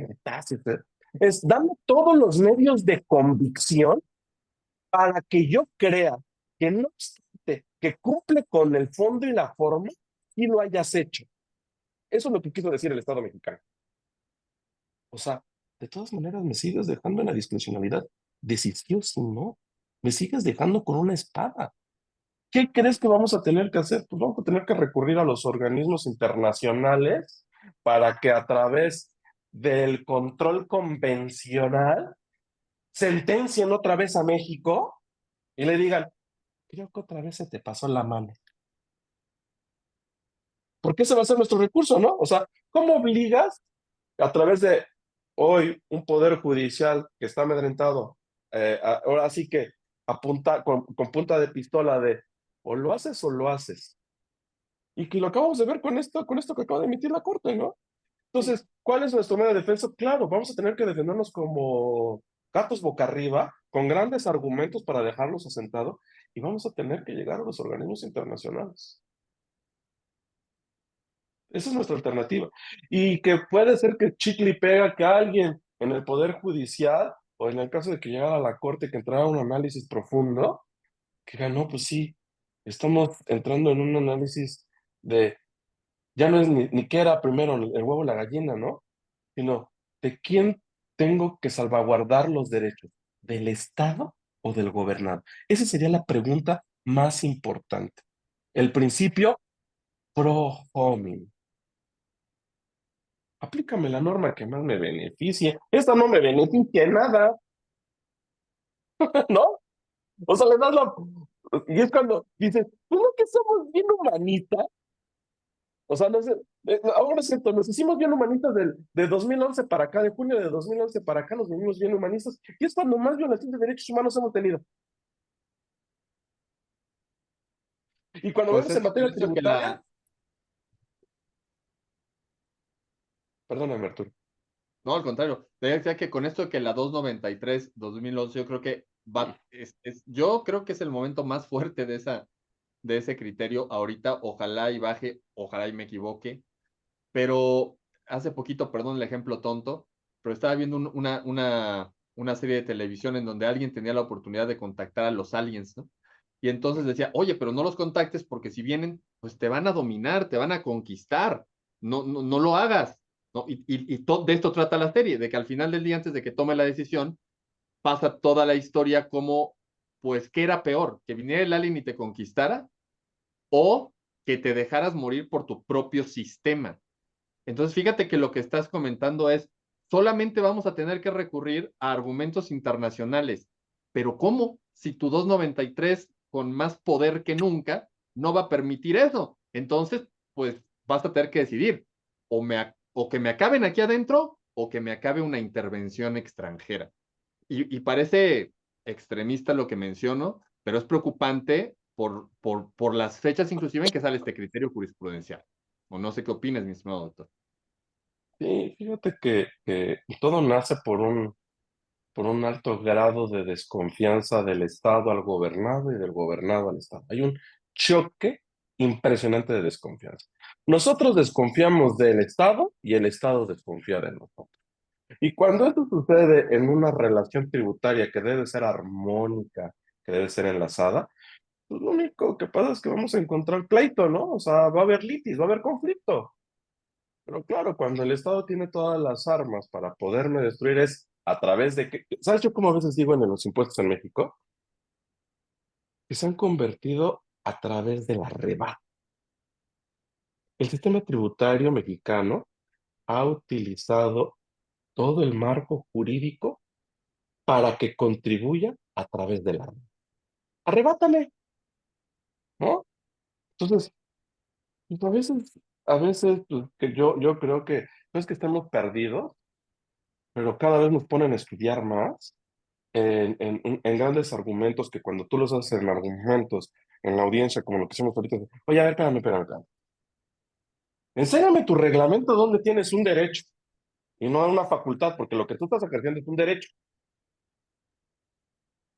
es dame todos los medios de convicción para que yo crea que no obstante que cumple con el fondo y la forma, y lo hayas hecho. Eso es lo que quiso decir el Estado mexicano. O sea, de todas maneras me sigues dejando en la discrecionalidad de si sí o si no. me sigues dejando con una espada. ¿Qué crees que vamos a tener que hacer? Pues vamos a tener que recurrir a los organismos internacionales para que a través del control convencional sentencien otra vez a México y le digan, creo que otra vez se te pasó la mano. Porque ese va a ser nuestro recurso, ¿no? O sea, ¿cómo obligas a través de hoy un poder judicial que está amedrentado, ahora sí que apunta con punta de pistola de o lo haces o lo haces? Y que lo acabamos de ver con esto que acaba de emitir la Corte, ¿no? Entonces, ¿cuál es nuestro medio de defensa? Claro, vamos a tener que defendernos como gatos boca arriba, con grandes argumentos para dejarlos asentados, y vamos a tener que llegar a los organismos internacionales. Esa es nuestra alternativa. Y que puede ser que chicle y pega que alguien en el Poder Judicial, o en el caso de que llegara a la Corte, que entrara a un análisis profundo, que diga, no, pues sí, estamos entrando en un análisis de, ya no es ni qué era primero el huevo o la gallina, ¿no? Sino de quién tengo que salvaguardar los derechos, ¿del Estado o del gobernado? Esa sería la pregunta más importante. El principio pro hominem. Aplícame la norma que más me beneficie. Esta no me beneficia en nada, ¿no? O sea, le das la... Y es cuando dices, ¿no que somos bien humanistas? O sea, no sé, ahora es cierto, nos hicimos bien humanistas de 2011 para acá, de junio de 2011 para acá, nos venimos bien humanistas, y es cuando más violación de derechos humanos hemos tenido. Y cuando Pues vemos es en que con materia esto que tributaria, perdóname, Arturo. no, al contrario, te decía que con esto que la 293 2011 yo creo que yo creo que es el momento más fuerte de ese criterio ahorita, ojalá y baje, ojalá y me equivoque, pero hace poquito, perdón el ejemplo tonto, pero estaba viendo una serie de televisión en donde alguien tenía la oportunidad de contactar a los aliens, ¿no? Y entonces decía, oye, pero no los contactes porque si vienen, pues te van a dominar, te van a conquistar, no lo hagas, ¿no? De esto trata la serie, de que al final del día, antes de que tome la decisión, pasa toda la historia como, pues, ¿qué era peor? ¿Que viniera el alien y te conquistara? ¿O que te dejaras morir por tu propio sistema? Entonces, fíjate que lo que estás comentando es, solamente vamos a tener que recurrir a argumentos internacionales. Pero ¿cómo? Si tu 293 con más poder que nunca no va a permitir eso. Entonces, pues vas a tener que decidir, o que me acaben aquí adentro o que me acabe una intervención extranjera. Y parece extremista lo que menciono, pero es preocupante por las fechas inclusive en que sale este criterio jurisprudencial. O no sé qué opinas, mi estimado doctor. Sí, fíjate que todo nace por un alto grado de desconfianza del Estado al gobernado y del gobernado al Estado. Hay un choque impresionante de desconfianza. Nosotros desconfiamos del Estado y el Estado desconfía de nosotros. Y cuando esto sucede en una relación tributaria que debe ser armónica, que debe ser enlazada, pues lo único que pasa es que vamos a encontrar pleito, ¿no? O sea, va a haber litis, va a haber conflicto. Pero claro, cuando el Estado tiene todas las armas para poderme destruir es a través de que, ¿sabes yo cómo a veces digo en los impuestos en México? Que se han convertido a través del arrebato. El sistema tributario mexicano ha utilizado todo el marco jurídico para que contribuya a través del arrebato. Arrebátame, ¿no? Entonces, pues a veces pues, que yo creo que no es que estemos perdidos, pero cada vez nos ponen a estudiar más en grandes argumentos que cuando tú los haces en argumentos, en la audiencia, como lo que hicimos ahorita, oye, a ver, espérame. Enséñame tu reglamento donde tienes un derecho y no una facultad, porque lo que tú estás ejerciendo es un derecho.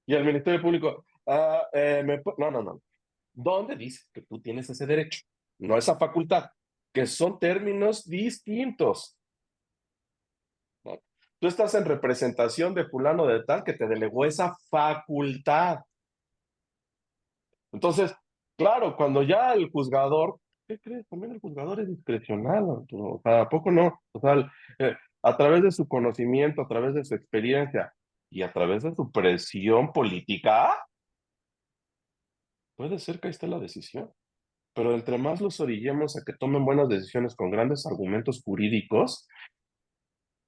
Y el Ministerio Público, no. ¿Dónde dice que tú tienes ese derecho? No esa facultad, que son términos distintos, ¿no? Tú estás en representación de fulano de tal que te delegó esa facultad. Entonces, claro, cuando ya el juzgador, ¿qué crees? También el juzgador es discrecional, Arturo. O sea, ¿a poco no? O sea, a través de su conocimiento, a través de su experiencia y a través de su presión política, puede ser que ahí esté la decisión. Pero entre más los orillemos a que tomen buenas decisiones con grandes argumentos jurídicos,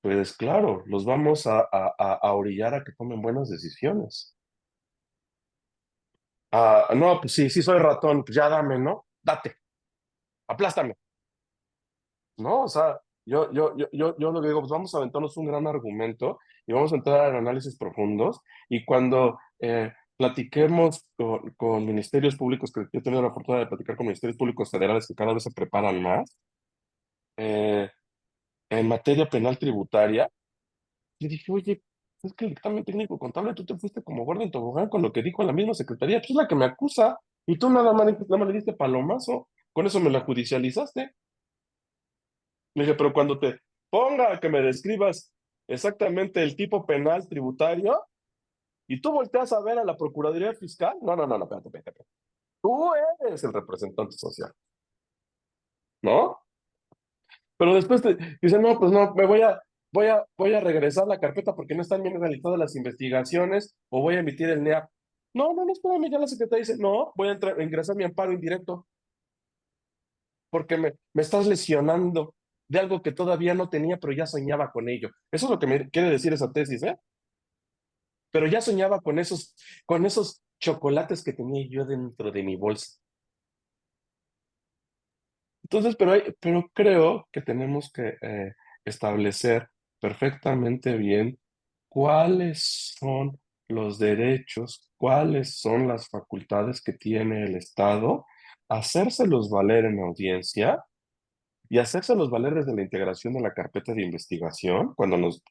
pues claro, los vamos a orillar a que tomen buenas decisiones. No, pues sí, sí soy ratón, pues ya dame, ¿no? Date, aplástame. ¿No? O sea, yo lo que digo, pues vamos a aventarnos un gran argumento y vamos a entrar en análisis profundos y cuando platiquemos con ministerios públicos, que yo he tenido la fortuna de platicar con ministerios públicos federales que cada vez se preparan más, eh, en materia penal tributaria, le dije, oye, es que el dictamen técnico contable, tú te fuiste como gordo en tobogán con lo que dijo la misma secretaría, pues es la que me acusa, y tú nada más le diste palomazo, con eso me la judicializaste. Le dije, pero cuando te ponga a que me describas exactamente el tipo penal tributario y tú volteas a ver a la Procuraduría Fiscal, no, espérate. Tú eres el representante social, ¿no? Pero después te dicen, no, pues no, voy a regresar la carpeta porque no están bien realizadas las investigaciones o voy a emitir el NEAP. No, espérame, ya la secretaria dice, no, voy a ingresar mi amparo indirecto porque me estás lesionando de algo que todavía no tenía, pero ya soñaba con ello. Eso es lo que me quiere decir esa tesis, ¿eh? Pero ya soñaba con esos chocolates que tenía yo dentro de mi bolsa. Entonces, pero creo que tenemos que establecer perfectamente bien cuáles son los derechos, cuáles son las facultades que tiene el Estado, hacérselos valer en audiencia y hacérselos valer desde la integración de la carpeta de investigación, cuando nos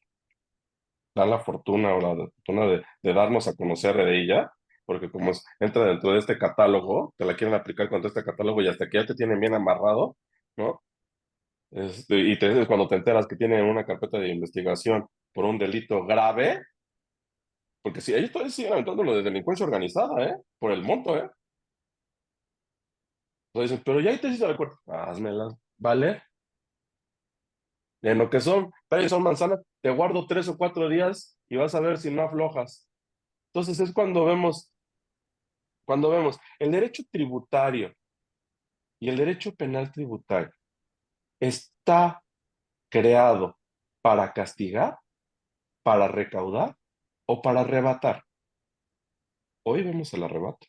da la fortuna o la fortuna de darnos a conocer de ella, porque como entra dentro de este catálogo, te la quieren aplicar contra este catálogo y hasta que ya te tienen bien amarrado, ¿no? Es cuando te enteras que tienen una carpeta de investigación por un delito grave, porque si ellos todavía siguen aventando lo de delincuencia organizada, ¿eh? Por el monto, ¿eh? Entonces dicen, pero ya ahí te hiciste la cuenta, házmela, ¿vale? En lo que son, pero son manzanas, te guardo 3 o 4 días y vas a ver si no aflojas. Entonces es cuando vemos el derecho tributario y el derecho penal tributario está creado para castigar, para recaudar o para arrebatar. Hoy vemos el arrebato.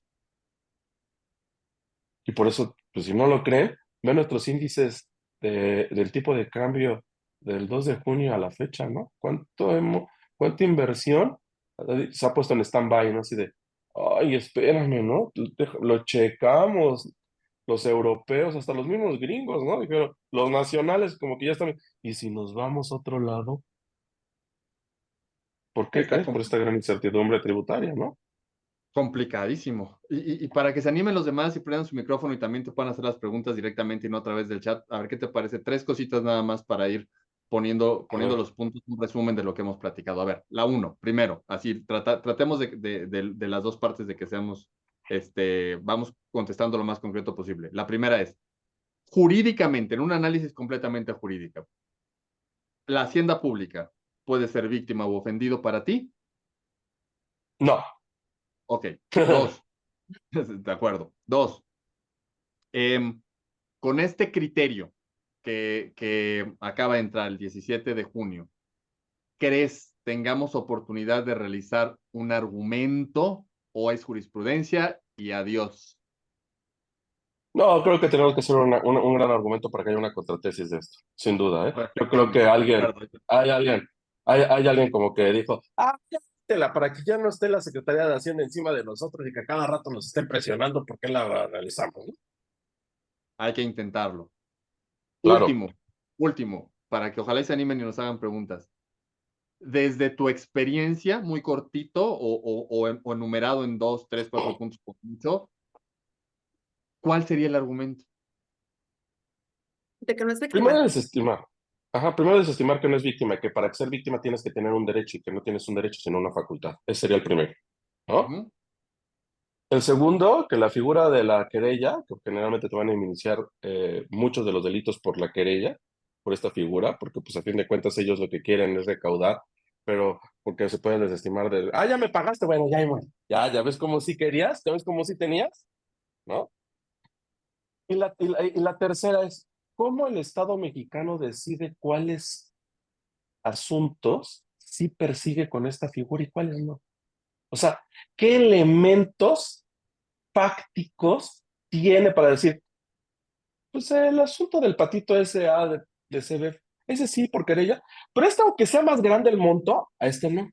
Y por eso, pues si no lo creen, ven nuestros índices del tipo de cambio del 2 de junio a la fecha, ¿no? ¿Cuánta inversión se ha puesto en stand-by, ¿no? Así de, ay, espérame, ¿no? Lo checamos, los europeos, hasta los mismos gringos, ¿no? Dijeron, los nacionales como que ya están, y si nos vamos a otro lado, ¿por qué Está crees? Por esta gran incertidumbre tributaria, ¿no? complicadísimo. Y para que se animen los demás y prendan su micrófono y también te puedan hacer las preguntas directamente y no a través del chat, a ver qué te parece. 3 cositas nada más para ir poniendo los puntos, un resumen de lo que hemos platicado. A ver, la uno, primero, así, tratemos de las dos partes de que seamos, vamos contestando lo más concreto posible. La primera es, jurídicamente, en un análisis completamente jurídico, ¿la hacienda pública puede ser víctima o ofendido para ti? No. Ok. Dos, de acuerdo. Dos, con este criterio que acaba de entrar el 17 de junio, ¿crees tengamos oportunidad de realizar un argumento o es jurisprudencia y adiós? No, creo que tenemos que hacer un gran argumento para que haya una contratesis de esto, sin duda, ¿eh? Yo creo que Efectivamente, de acuerdo. hay alguien como que dijo, ya, para que ya no esté la Secretaría de Hacienda encima de nosotros y que a cada rato nos estén presionando porque la realizamos, ¿no? Hay que intentarlo. Claro. Último, para que ojalá se animen y nos hagan preguntas. Desde tu experiencia, muy cortito o enumerado en 2, 3, 4 puntos por mucho, ¿cuál sería el argumento? De que no es Primero víctima. desestimar. Ajá, primero desestimar que no es víctima, que para ser víctima tienes que tener un derecho y que no tienes un derecho sino una facultad. Ese sería el primero, ¿no? El segundo, que la figura de la querella, que generalmente te van a iniciar muchos de los delitos por la querella, por esta figura, porque pues a fin de cuentas ellos lo que quieren es recaudar, pero porque se pueden desestimar de, ya me pagaste, bueno, ya ves cómo sí querías, ya ves cómo sí tenías. ¿no? Y la tercera es, ¿cómo el Estado mexicano decide cuáles asuntos sí persigue con esta figura y cuáles no? O sea, ¿qué elementos fácticos tiene para decir, pues el asunto del patito SA de CBF, ese sí, por querella, pero este aunque sea más grande el monto, a este no?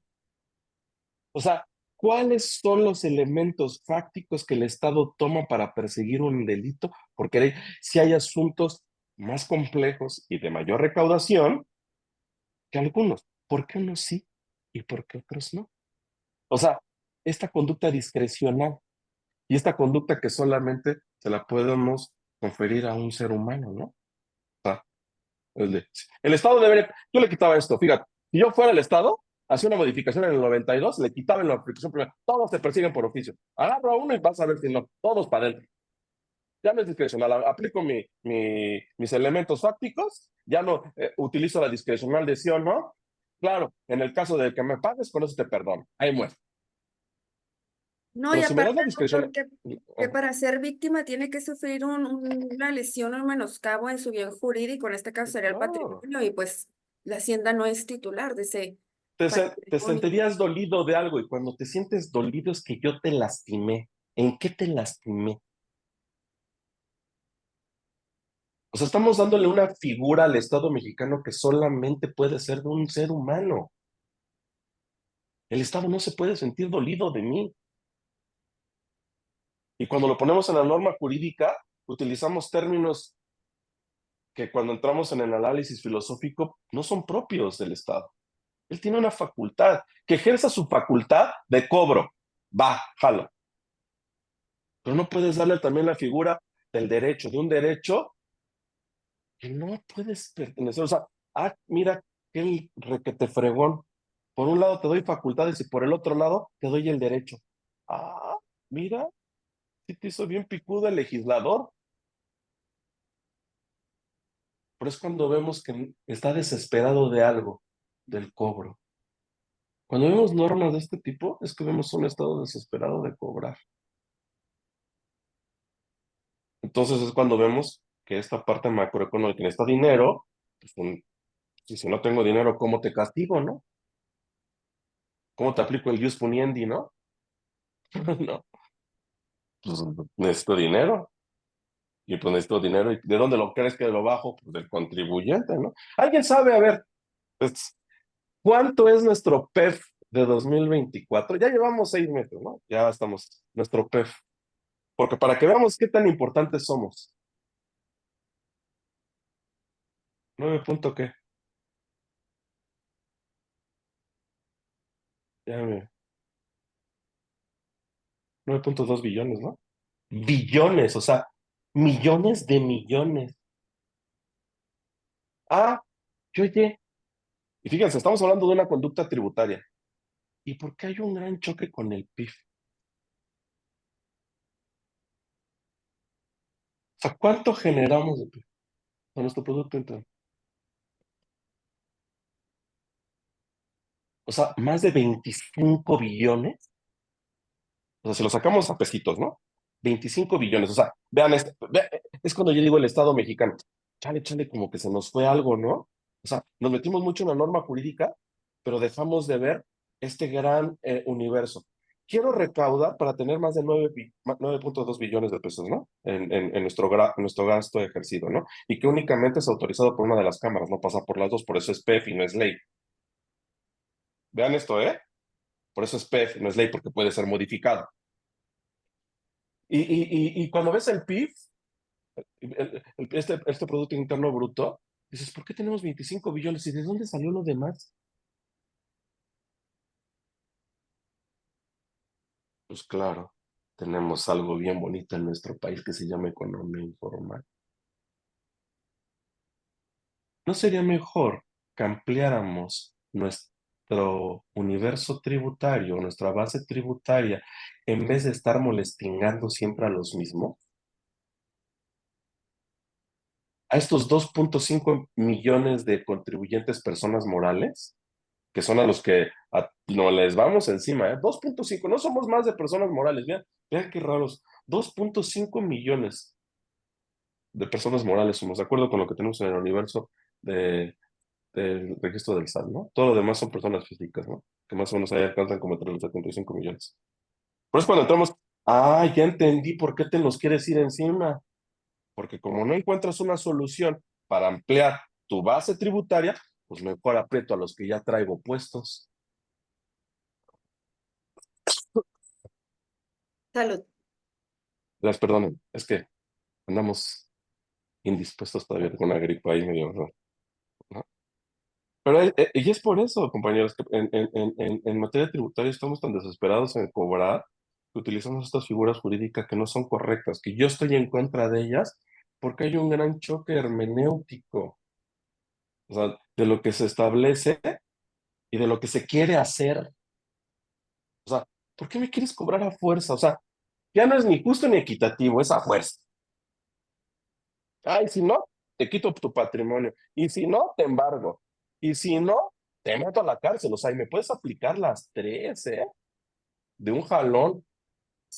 O sea, ¿cuáles son los elementos fácticos que el Estado toma para perseguir un delito? Porque si hay asuntos más complejos y de mayor recaudación que algunos, ¿por qué unos sí y por qué otros no? O sea, esta conducta discrecional y esta conducta que solamente se la podemos conferir a un ser humano, ¿no? O sea, el Estado debería, yo le quitaba esto, fíjate, si yo fuera el Estado, hacía una modificación en el 92, le quitaba en la aplicación primera, todos se persiguen por oficio, agarro a uno y vas a ver si no, todos para adentro. Ya no es discrecional, aplico mis elementos fácticos, ya no utilizo la discrecional de sí o no. Claro, en el caso de que me pagues, con eso te perdono, ahí muere. No, y Pero si me das aparte, la doctor, discrecional, que para ser víctima tiene que sufrir una lesión o un menoscabo en su bien jurídico, en este caso sería el claro, patrimonio, y pues la hacienda no es titular de ese te patrimonio. sentirías dolido de algo y cuando te sientes dolido es que yo te lastimé. ¿En qué te lastimé? O sea, estamos dándole una figura al Estado mexicano que solamente puede ser de un ser humano. El Estado no se puede sentir dolido de mí. Y cuando lo ponemos en la norma jurídica, utilizamos términos que cuando entramos en el análisis filosófico no son propios del Estado. Él tiene una facultad, que ejerza su facultad de cobro. Va, jalo. Pero no puedes darle también la figura del derecho, de un derecho que no puedes pertenecer. O sea, mira, qué requete fregón. Por un lado te doy facultades y por el otro lado te doy el derecho. Ah, mira, sí te hizo bien picudo el legislador. Pero es cuando vemos que está desesperado de algo, del cobro. Cuando vemos normas de este tipo, es que vemos un estado desesperado de cobrar. Entonces es cuando vemos que esta parte macroeconómica necesita dinero, pues, y si no tengo dinero, ¿cómo te castigo, no? ¿Cómo te aplico el jus puniendi, no? No, pues necesito dinero. Y pues necesito dinero. ¿Y de dónde lo crees que lo bajo? Pues del contribuyente, ¿no? ¿Alguien sabe, a ver, pues, cuánto es nuestro PEF de 2024? Ya llevamos 6 meses, ¿no? Ya estamos, nuestro PEF. Porque para que veamos qué tan importantes somos. 9 punto qué. Ya me... 9.2 billones, ¿no? Billones, o sea, millones de millones. Ah, yo oye. Y fíjense, estamos hablando de una conducta tributaria. ¿Y por qué hay un gran choque con el PIB? O sea, ¿cuánto generamos de PIB a nuestro Producto Interno? O sea, más de 25 billones. O sea, si lo sacamos a pesitos, ¿no? 25 billones. O sea, vean, es cuando yo digo el Estado mexicano. Chale, chale, como que se nos fue algo, ¿no? O sea, nos metimos mucho en la norma jurídica, pero dejamos de ver este gran universo. Quiero recaudar para tener más de 9.2 billones de pesos, ¿no? En nuestro gasto ejercido, ¿no? Y que únicamente es autorizado por una de las cámaras, no pasa por las dos, por eso es PEF y no es ley. Vean esto, ¿eh? Por eso es PEF, no es ley, porque puede ser modificado. Y cuando ves el PIB, este Producto Interno Bruto, dices, ¿por qué tenemos 25 billones? ¿Y de dónde salió lo demás? Pues claro, tenemos algo bien bonito en nuestro país que se llama economía informal. ¿No sería mejor que ampliáramos nuestro universo tributario, nuestra base tributaria, en vez de estar molestingando siempre a los mismos? A estos 2.5 millones de contribuyentes personas morales, que son a los que no les vamos encima, ¿eh? 2.5, no somos más de personas morales, vean qué raros, 2.5 millones de personas morales somos, de acuerdo con lo que tenemos en el universo del registro del SAT, ¿no? Todo lo demás son personas físicas, ¿no? Que más o menos ahí alcanzan como entre los 75 millones. Por eso cuando entramos, ya entendí por qué te los quieres ir encima, porque como no encuentras una solución para ampliar tu base tributaria, pues mejor aprieto a los que ya traigo puestos. Salud. Les perdonen, es que andamos indispuestos todavía con la gripa ahí medio, ¿no? Pero y es por eso, compañeros, que en materia tributaria estamos tan desesperados en cobrar que utilizamos estas figuras jurídicas que no son correctas, que yo estoy en contra de ellas porque hay un gran choque hermenéutico, o sea, de lo que se establece y de lo que se quiere hacer. O sea, ¿por qué me quieres cobrar a fuerza? O sea, ya no es ni justo ni equitativo, es a fuerza. Ay, si no, te quito tu patrimonio. Y si no, te embargo. Y si no, te meto a la cárcel. O sea, y me puedes aplicar las tres, ¿eh? De un jalón.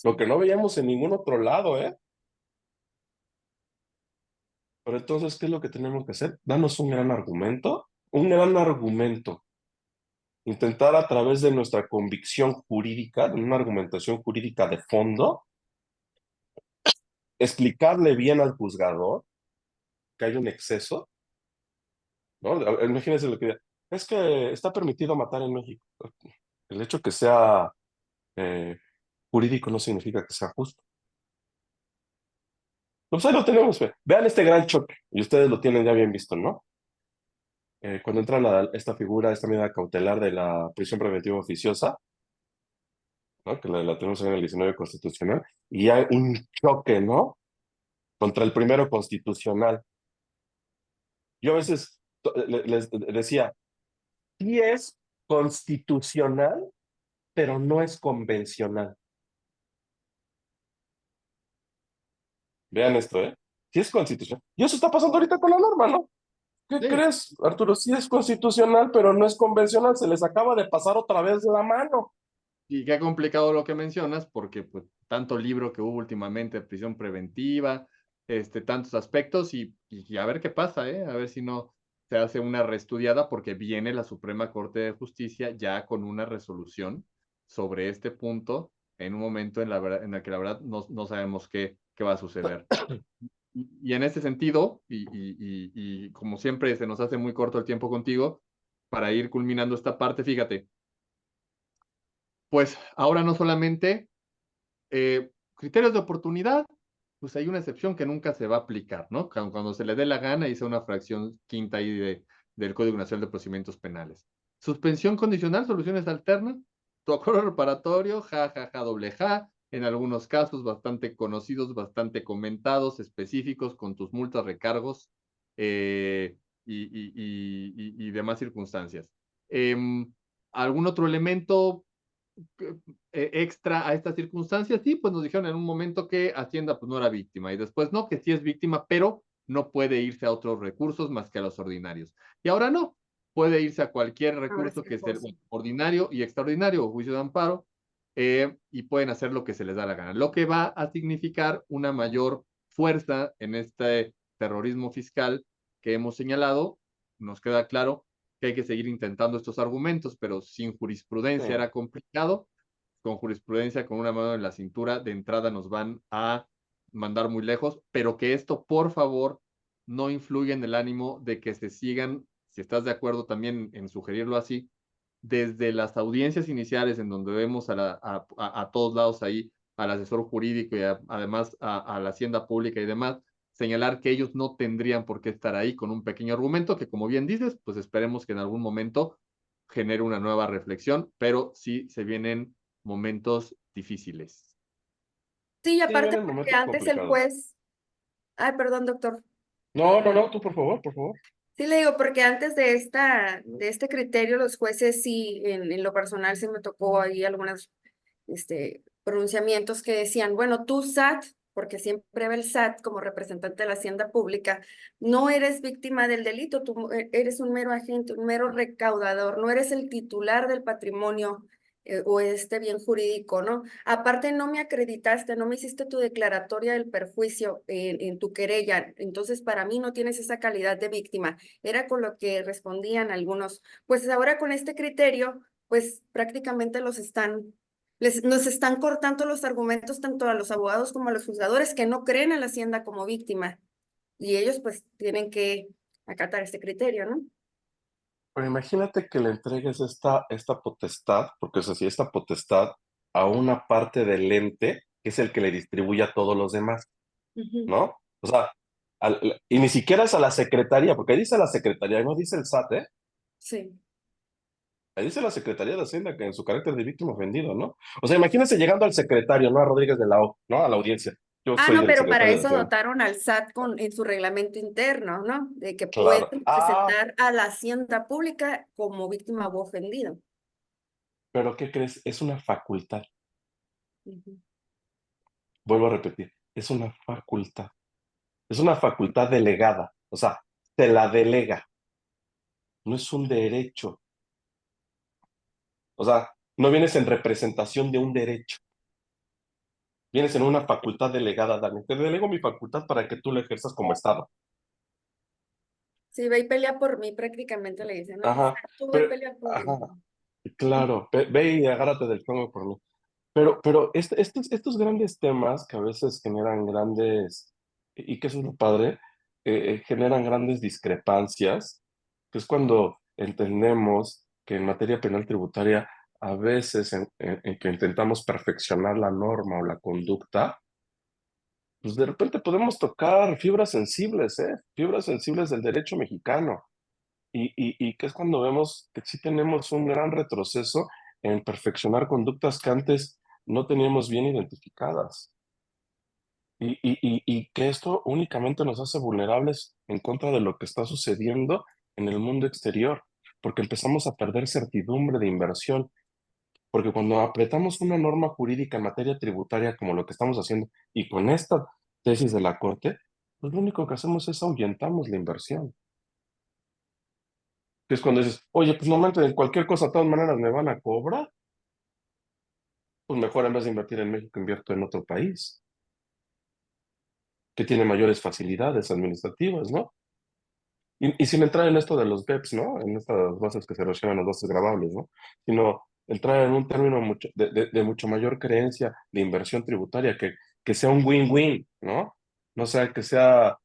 Lo que no veíamos en ningún otro lado, ¿eh? Pero entonces, ¿qué es lo que tenemos que hacer? Danos un gran argumento. Un gran argumento. Intentar a través de nuestra convicción jurídica, de una argumentación jurídica de fondo, explicarle bien al juzgador que hay un exceso, ¿no? Imagínense lo que es que está permitido matar en México. El hecho que sea eh, jurídico no significa que sea justo. Pues ahí lo tenemos, vean este gran choque, y ustedes lo tienen ya bien visto, ¿no? Cuando entra esta figura, esta medida cautelar de la prisión preventiva oficiosa, ¿no? Que la tenemos en el 19 constitucional, y hay un choque, ¿no? Contra el primero constitucional. Yo a veces les decía, sí es constitucional, pero no es convencional. Vean esto, ¿eh? Sí es constitucional. Y eso está pasando ahorita con la norma, ¿no? ¿Qué Sí. crees, Arturo? Sí es constitucional, pero no es convencional. Se les acaba de pasar otra vez la mano. Y qué complicado lo que mencionas, porque pues tanto libro que hubo últimamente, prisión preventiva, tantos aspectos, y a ver qué pasa, a ver si no se hace una reestudiada, porque viene la Suprema Corte de Justicia ya con una resolución sobre este punto, en un momento en el que la verdad no sabemos qué va a suceder. Y en este sentido, y como siempre se nos hace muy corto el tiempo contigo, para ir culminando esta parte, fíjate, pues ahora no solamente criterios de oportunidad, pues hay una excepción que nunca se va a aplicar, ¿no? Cuando se le dé la gana y sea una fracción quinta ahí del Código Nacional de Procedimientos Penales. Suspensión condicional, soluciones alternas, tu acuerdo reparatorio, doble ja, en algunos casos bastante conocidos, bastante comentados, específicos, con tus multas, recargos y demás circunstancias. ¿Algún otro elemento extra a estas circunstancias? Sí, pues nos dijeron en un momento que Hacienda pues no era víctima y después no, que sí es víctima, pero no puede irse a otros recursos más que a los ordinarios. Y ahora no, puede irse a cualquier recurso que es el ordinario y extraordinario o juicio de amparo y pueden hacer lo que se les da la gana, lo que va a significar una mayor fuerza en este terrorismo fiscal que hemos señalado. Nos queda claro que hay que seguir intentando estos argumentos, pero sin jurisprudencia era complicado. Con jurisprudencia, con una mano en la cintura, de entrada nos van a mandar muy lejos, pero que esto, por favor, no influya en el ánimo de que se sigan, si estás de acuerdo también en sugerirlo así, desde las audiencias iniciales en donde vemos a todos lados ahí al asesor jurídico y además a la hacienda pública y demás, señalar que ellos no tendrían por qué estar ahí con un pequeño argumento que, como bien dices, pues esperemos que en algún momento genere una nueva reflexión, pero sí se vienen momentos difíciles. Sí, y Sí, aparte vienen porque momentos antes el complicados. juez, ay, perdón, doctor. No, tú por favor, por favor. Sí, le digo, porque antes de este criterio, los jueces sí, en lo personal se me tocó ahí algunos pronunciamientos que decían, bueno, tú SAT, porque siempre ve el SAT como representante de la hacienda pública, no eres víctima del delito, tú eres un mero agente, un mero recaudador, no eres el titular del patrimonio o este bien jurídico, ¿no? Aparte, no me acreditaste, no me hiciste tu declaratoria del perjuicio en tu querella, entonces para mí no tienes esa calidad de víctima. Era con lo que respondían algunos. Pues ahora con este criterio, pues prácticamente nos están cortando los argumentos tanto a los abogados como a los juzgadores que no creen a la hacienda como víctima. Y ellos pues tienen que acatar este criterio, ¿no? Pero imagínate que le entregues esta potestad, porque es así, esta potestad a una parte del ente que es el que le distribuye a todos los demás, Ujú. ¿no? O sea, y ni siquiera es a la secretaría, porque ahí dice la secretaría, no dice el SAT, ¿eh? Sí. Ahí dice la Secretaría de Hacienda que en su carácter de víctima ofendido, ¿no? O sea, imagínense llegando al secretario, ¿no? A Rodríguez de la O, ¿no? A la audiencia. Yo Ah, soy no, del pero para secretario de eso Hacienda. dotaron al SAT en su reglamento interno, ¿no? De que puede Claro. Ah, presentar a la hacienda pública como víctima o ofendido. pero ¿qué crees? Es una facultad. Ujú. Vuelvo a repetir, es una facultad. Es una facultad delegada. O sea, te la delega. No es un derecho. O sea, no vienes en representación de un derecho. Vienes en una facultad delegada, Dani. Te delego mi facultad para que tú la ejerzas como Estado. Sí, ve y pelea por mí, prácticamente le dicen, ¿no? O Ajá. sea, tú ve y Pero, pelea por ajá. mí. Claro, ve y agárrate del fango por mí. Pero estos grandes temas que a veces generan grandes, y que eso es lo padre, generan grandes discrepancias, que es cuando entendemos que en materia penal tributaria, a veces en que intentamos perfeccionar la norma o la conducta, pues de repente podemos tocar fibras sensibles, ¿eh? Fibras sensibles del derecho mexicano. Y que es cuando vemos que sí tenemos un gran retroceso en perfeccionar conductas que antes no teníamos bien identificadas. Y que esto únicamente nos hace vulnerables en contra de lo que está sucediendo en el mundo exterior, porque empezamos a perder certidumbre de inversión, porque cuando apretamos una norma jurídica en materia tributaria como lo que estamos haciendo y con esta tesis de la Corte, pues lo único que hacemos es ahuyentamos la inversión. Que es cuando dices, oye, pues normalmente en cualquier cosa de todas maneras me van a cobrar, pues mejor en vez de invertir en México invierto en otro país, que tiene mayores facilidades administrativas, ¿no? Y sin entrar en esto de los BEPS, ¿no? En estas bases que se relacionan las bases gravables, ¿no? Sino entrar en un término de mucho mayor creencia de inversión tributaria, que sea un win-win, ¿no? No sea que sea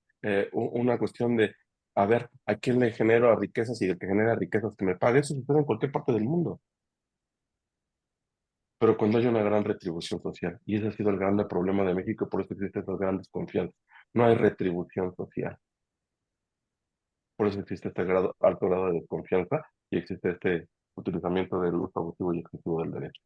una cuestión de, a ver, ¿a quién le genero riquezas y el que genera riquezas que me pague? Eso sucede en cualquier parte del mundo. Pero cuando hay una gran retribución social, y ese ha sido el grande problema de México, por eso existe esta gran desconfianza. No hay retribución social. Por eso existe este alto grado de desconfianza y existe este utilizamiento del uso abusivo y excesivo del derecho.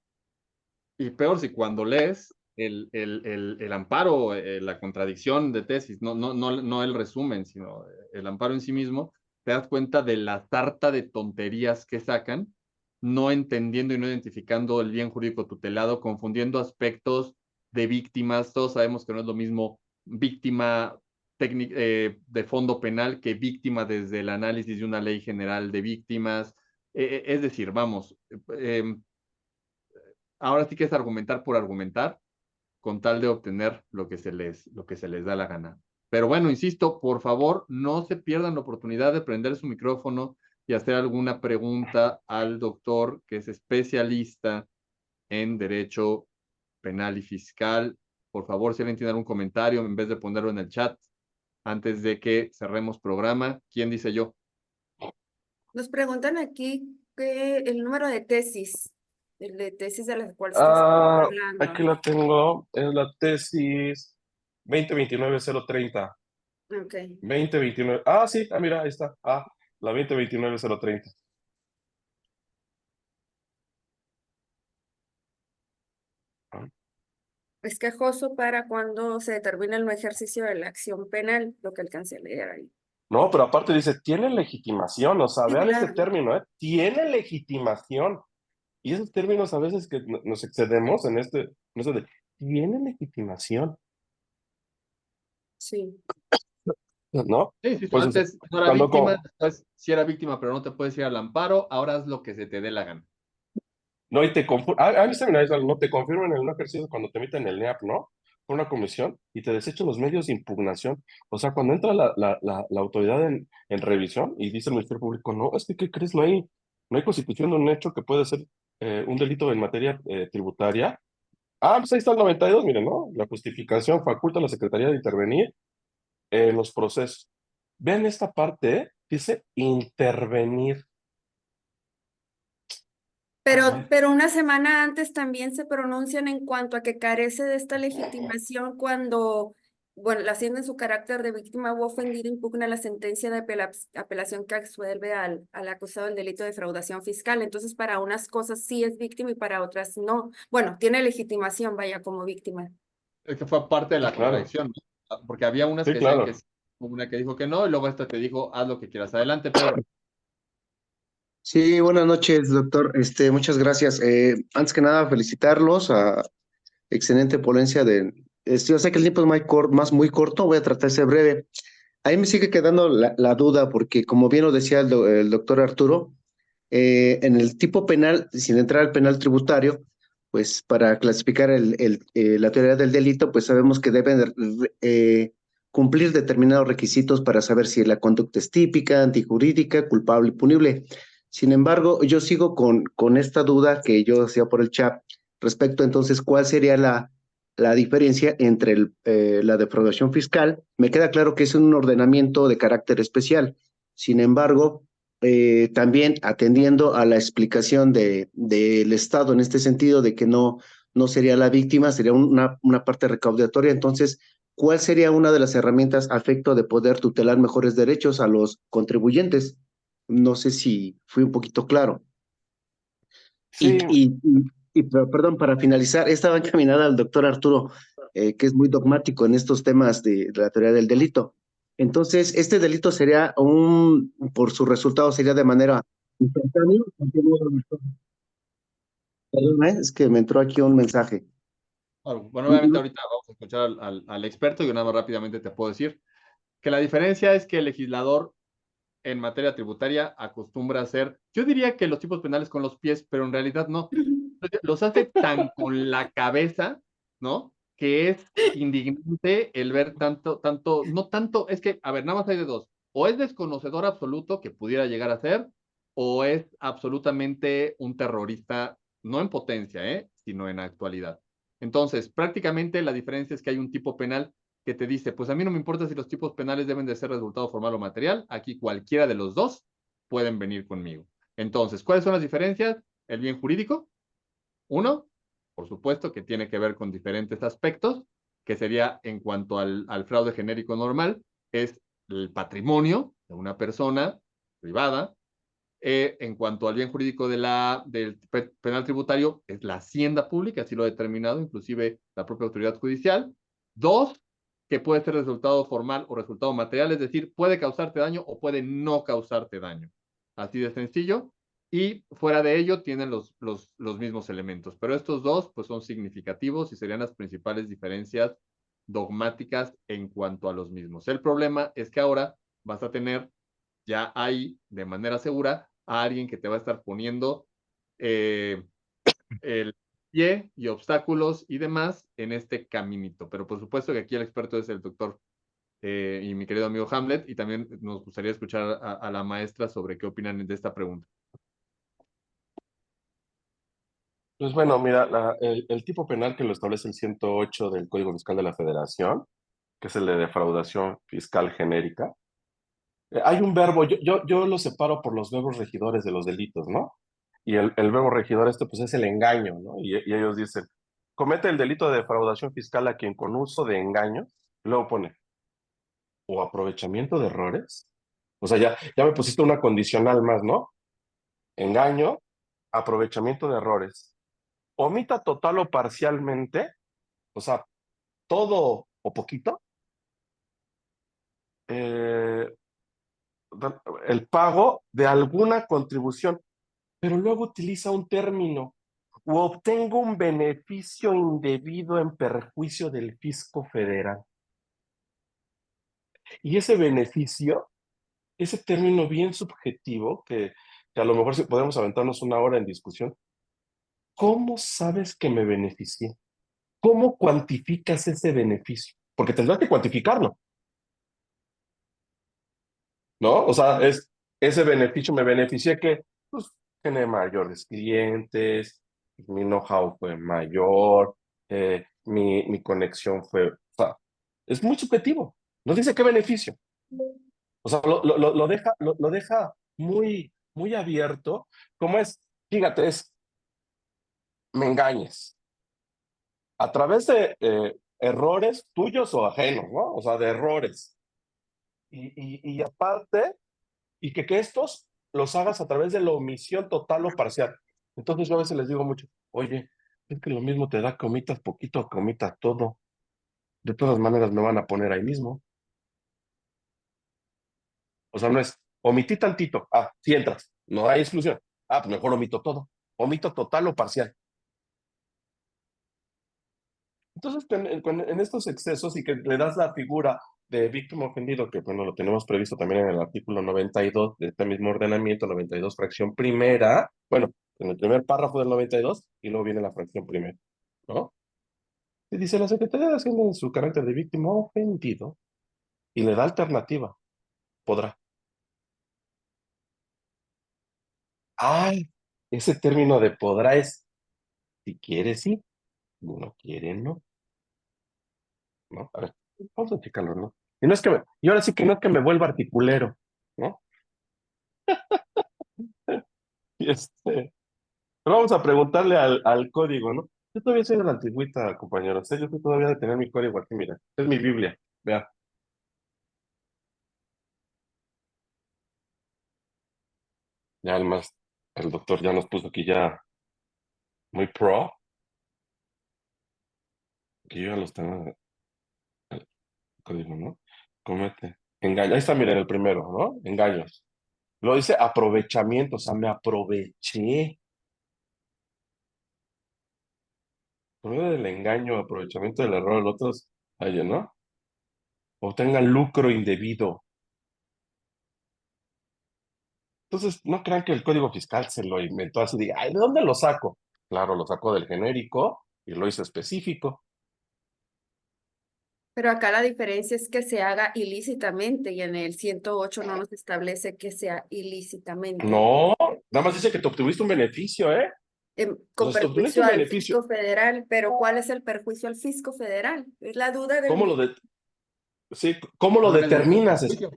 Y peor si cuando lees el amparo, la contradicción de tesis, no el resumen, sino el amparo en sí mismo, te das cuenta de la sarta de tonterías que sacan, no entendiendo y no identificando el bien jurídico tutelado, confundiendo aspectos de víctimas. Todos sabemos que no es lo mismo víctima de fondo penal que víctima desde el análisis de una ley general de víctimas. Es decir, vamos, ahora sí que es argumentar por argumentar, con tal de obtener lo que se les da la gana. Pero bueno, insisto, por favor, no se pierdan la oportunidad de prender su micrófono y hacer alguna pregunta al doctor, que es especialista en derecho penal y fiscal. Por favor, si alguien tiene algún comentario, en vez de ponerlo en el chat, antes de que cerremos programa, ¿quién dice yo? Nos preguntan aquí que el número de tesis, el de tesis de las cuales estás Ah, aquí hablando. la tengo, es la tesis 2029-030. Ok. 2029, sí, mira, ahí está. La 2029-030. Ah. Es quejoso para cuando se determine el no ejercicio de la acción penal, lo que alcancé a leer ahí. No, pero aparte dice, tiene legitimación, o sea, Sí, vean ese claro. término, ¿eh? Tiene legitimación. Y esos términos a veces que nos excedemos en este de, tiene legitimación. Sí. ¿no? Sí, sí, Pues o sea, antes no era cuando víctima, después sí era víctima, pero no te puedes ir al amparo, ahora haz lo que se te dé la gana. no, y te a mí se me da igual, no te confirman en un ejercicio cuando te emiten el NEAP, ¿no? Por una comisión y te desechan los medios de impugnación. O sea, cuando entra la autoridad en revisión y dice el Ministerio Público, no, es que, ¿qué crees? No hay constitución de un hecho que puede ser un delito en materia tributaria. Ah, pues ahí está el 92, miren, ¿no? La justificación faculta a la Secretaría de intervenir en los procesos. Vean esta parte, dice intervenir. A ver. Pero una semana antes también se pronuncian en cuanto a que carece de esta legitimación cuando, bueno, la hacienda en su carácter de víctima u ofendido impugna la sentencia de apelación que absuelve al acusado del delito de defraudación fiscal. Entonces, para unas cosas sí es víctima y para otras no. Bueno, tiene legitimación, vaya, como víctima. Es que fue parte de Sí, la claro. contradicción, ¿no? Porque había unas Sí, que decían que claro. sí, una que dijo que no, y luego esta te dijo, haz lo que quieras. Adelante, Pedro. Sí, buenas noches, doctor. Muchas gracias. Antes que nada, felicitarlos a excelente ponencia yo sé que el tiempo es muy corto, voy a tratar de ser breve. Ahí me sigue quedando la duda, porque como bien lo decía el doctor Arturo, en el tipo penal, sin entrar al penal tributario, pues para clasificar la teoría del delito, pues sabemos que deben cumplir determinados requisitos para saber si la conducta es típica, antijurídica, culpable y punible. Sin embargo, yo sigo con esta duda que yo hacía por el chat respecto entonces cuál sería la diferencia entre la defraudación fiscal. Me queda claro que es un ordenamiento de carácter especial. Sin embargo, también atendiendo a la explicación del Estado en este sentido de que no sería la víctima, sería una parte recaudatoria. Entonces, ¿cuál sería una de las herramientas a efecto de poder tutelar mejores derechos a los contribuyentes? No sé si fui un poquito claro. Y, Sí, y, perdón, para finalizar, estaba encaminada al doctor Arturo, que es muy dogmático en estos temas de la teoría del delito. Entonces, este delito sería por su resultado, sería de manera instantánea. Perdón, es que me entró aquí un mensaje. Bueno, obviamente ahorita vamos a escuchar al experto y nada más rápidamente te puedo decir que la diferencia es que el legislador en materia tributaria acostumbra a hacer, yo diría que los tipos penales con los pies, pero en realidad no. Los hace tan con la cabeza, ¿no? Que es indignante el ver no tanto, es que, a ver, nada más hay de dos. O es desconocedor absoluto que pudiera llegar a ser, o es absolutamente un terrorista, no en potencia, sino en actualidad. Entonces, prácticamente la diferencia es que hay un tipo penal que te dice, pues a mí no me importa si los tipos penales deben de ser resultado formal o material, aquí cualquiera de los dos pueden venir conmigo. Entonces, ¿cuáles son las diferencias? El bien jurídico, uno, por supuesto, que tiene que ver con diferentes aspectos, que sería en cuanto al fraude genérico normal, es el patrimonio de una persona privada. En cuanto al bien jurídico del penal tributario, es la hacienda pública, así lo ha determinado, inclusive la propia autoridad judicial. Dos, que puede ser resultado formal o resultado material, es decir, puede causarte daño o puede no causarte daño. Así de sencillo. Y fuera de ello tienen los mismos elementos. Pero estos dos pues son significativos y serían las principales diferencias dogmáticas en cuanto a los mismos. El problema es que ahora vas a tener ya ahí de manera segura a alguien que te va a estar poniendo el pie y obstáculos y demás en este caminito. Pero por supuesto que aquí el experto es el doctor y mi querido amigo Hamlet, y también nos gustaría escuchar a la maestra sobre qué opinan de esta pregunta. pues bueno, mira, el tipo penal que lo establece el 108 del Código Fiscal de la Federación, que es el de defraudación fiscal genérica, hay un verbo, yo lo separo por los verbos regidores de los delitos, ¿no? Y el verbo regidor pues es el engaño, ¿no? Y ellos dicen, comete el delito de defraudación fiscal a quien con uso de engaño, luego pone, o aprovechamiento de errores. O sea, ya me pusiste una condicional más, ¿no? Engaño, aprovechamiento de errores. Omita total o parcialmente, o sea, todo o poquito, eh, el pago de alguna contribución, pero luego utiliza un término, o obtengo un beneficio indebido en perjuicio del fisco federal. Y ese beneficio, ese término bien subjetivo, que a lo mejor si podemos aventarnos una hora en discusión, ¿cómo sabes que me beneficié? ¿Cómo cuantificas ese beneficio? Porque tendrás que cuantificarlo, ¿no? O sea, ese beneficio, me beneficié que, pues, generé mayores clientes, mi know-how fue mayor, mi conexión fue, o sea, es muy subjetivo. No dice qué beneficio. O sea, lo deja muy, muy abierto. Como es, fíjate, me engañes. A través de errores tuyos o ajenos, ¿no? O sea, de errores. Y aparte, que estos los hagas a través de la omisión total o parcial. Entonces yo a veces les digo mucho, oye, es que lo mismo te da que omitas poquito o que omitas todo. De todas maneras me van a poner ahí mismo. O sea, no es, omití tantito. Ah, sí entras. No hay exclusión. Ah, pues mejor omito todo. Omito total o parcial. Entonces, en estos excesos y que le das la figura de víctima ofendido, que bueno, lo tenemos previsto también en el artículo 92 de este mismo ordenamiento, 92 fracción primera, bueno, en el primer párrafo del 92, y luego viene la fracción primera, ¿no? Y dice la Secretaría de Hacienda en su carácter de víctima ofendido, y le da alternativa, podrá. Ah, ese término de podrá es, si quiere, sí, si no quiere, no, ¿no? A ver, vamos a checarlo, ¿no? Y no es que y ahora sí que no es que me vuelva articulero, ¿no? Y pero vamos a preguntarle al código, ¿no? Yo todavía soy de la antigüita, compañeros. Yo estoy todavía de tener mi código aquí, mira. Es mi Biblia. Vea. Ya además, el doctor ya nos puso aquí ya muy pro, que yo ya los tengo el código, ¿no? Comete. Engaño. Ahí está, miren, el primero, ¿no? Engaños. Lo dice aprovechamiento, o sea, me aproveché. Por medio del engaño, aprovechamiento del error, el otro es, oye, ¿no? Obtengan lucro indebido. Entonces, no crean que el código fiscal se lo inventó así de, ay, ¿de dónde lo saco? Claro, lo sacó del genérico y lo hizo específico. Pero acá la diferencia es que se haga ilícitamente y en el 108 no nos establece que sea ilícitamente. No, nada más dice que te obtuviste un beneficio, ¿eh? O Con sea, si te obtuviste perjuicio un al beneficio, fisco federal, pero ¿cuál es el perjuicio al fisco federal? Es la duda del ¿cómo lo, millón. sí, ¿cómo lo No le limita el determinas? perjuicio.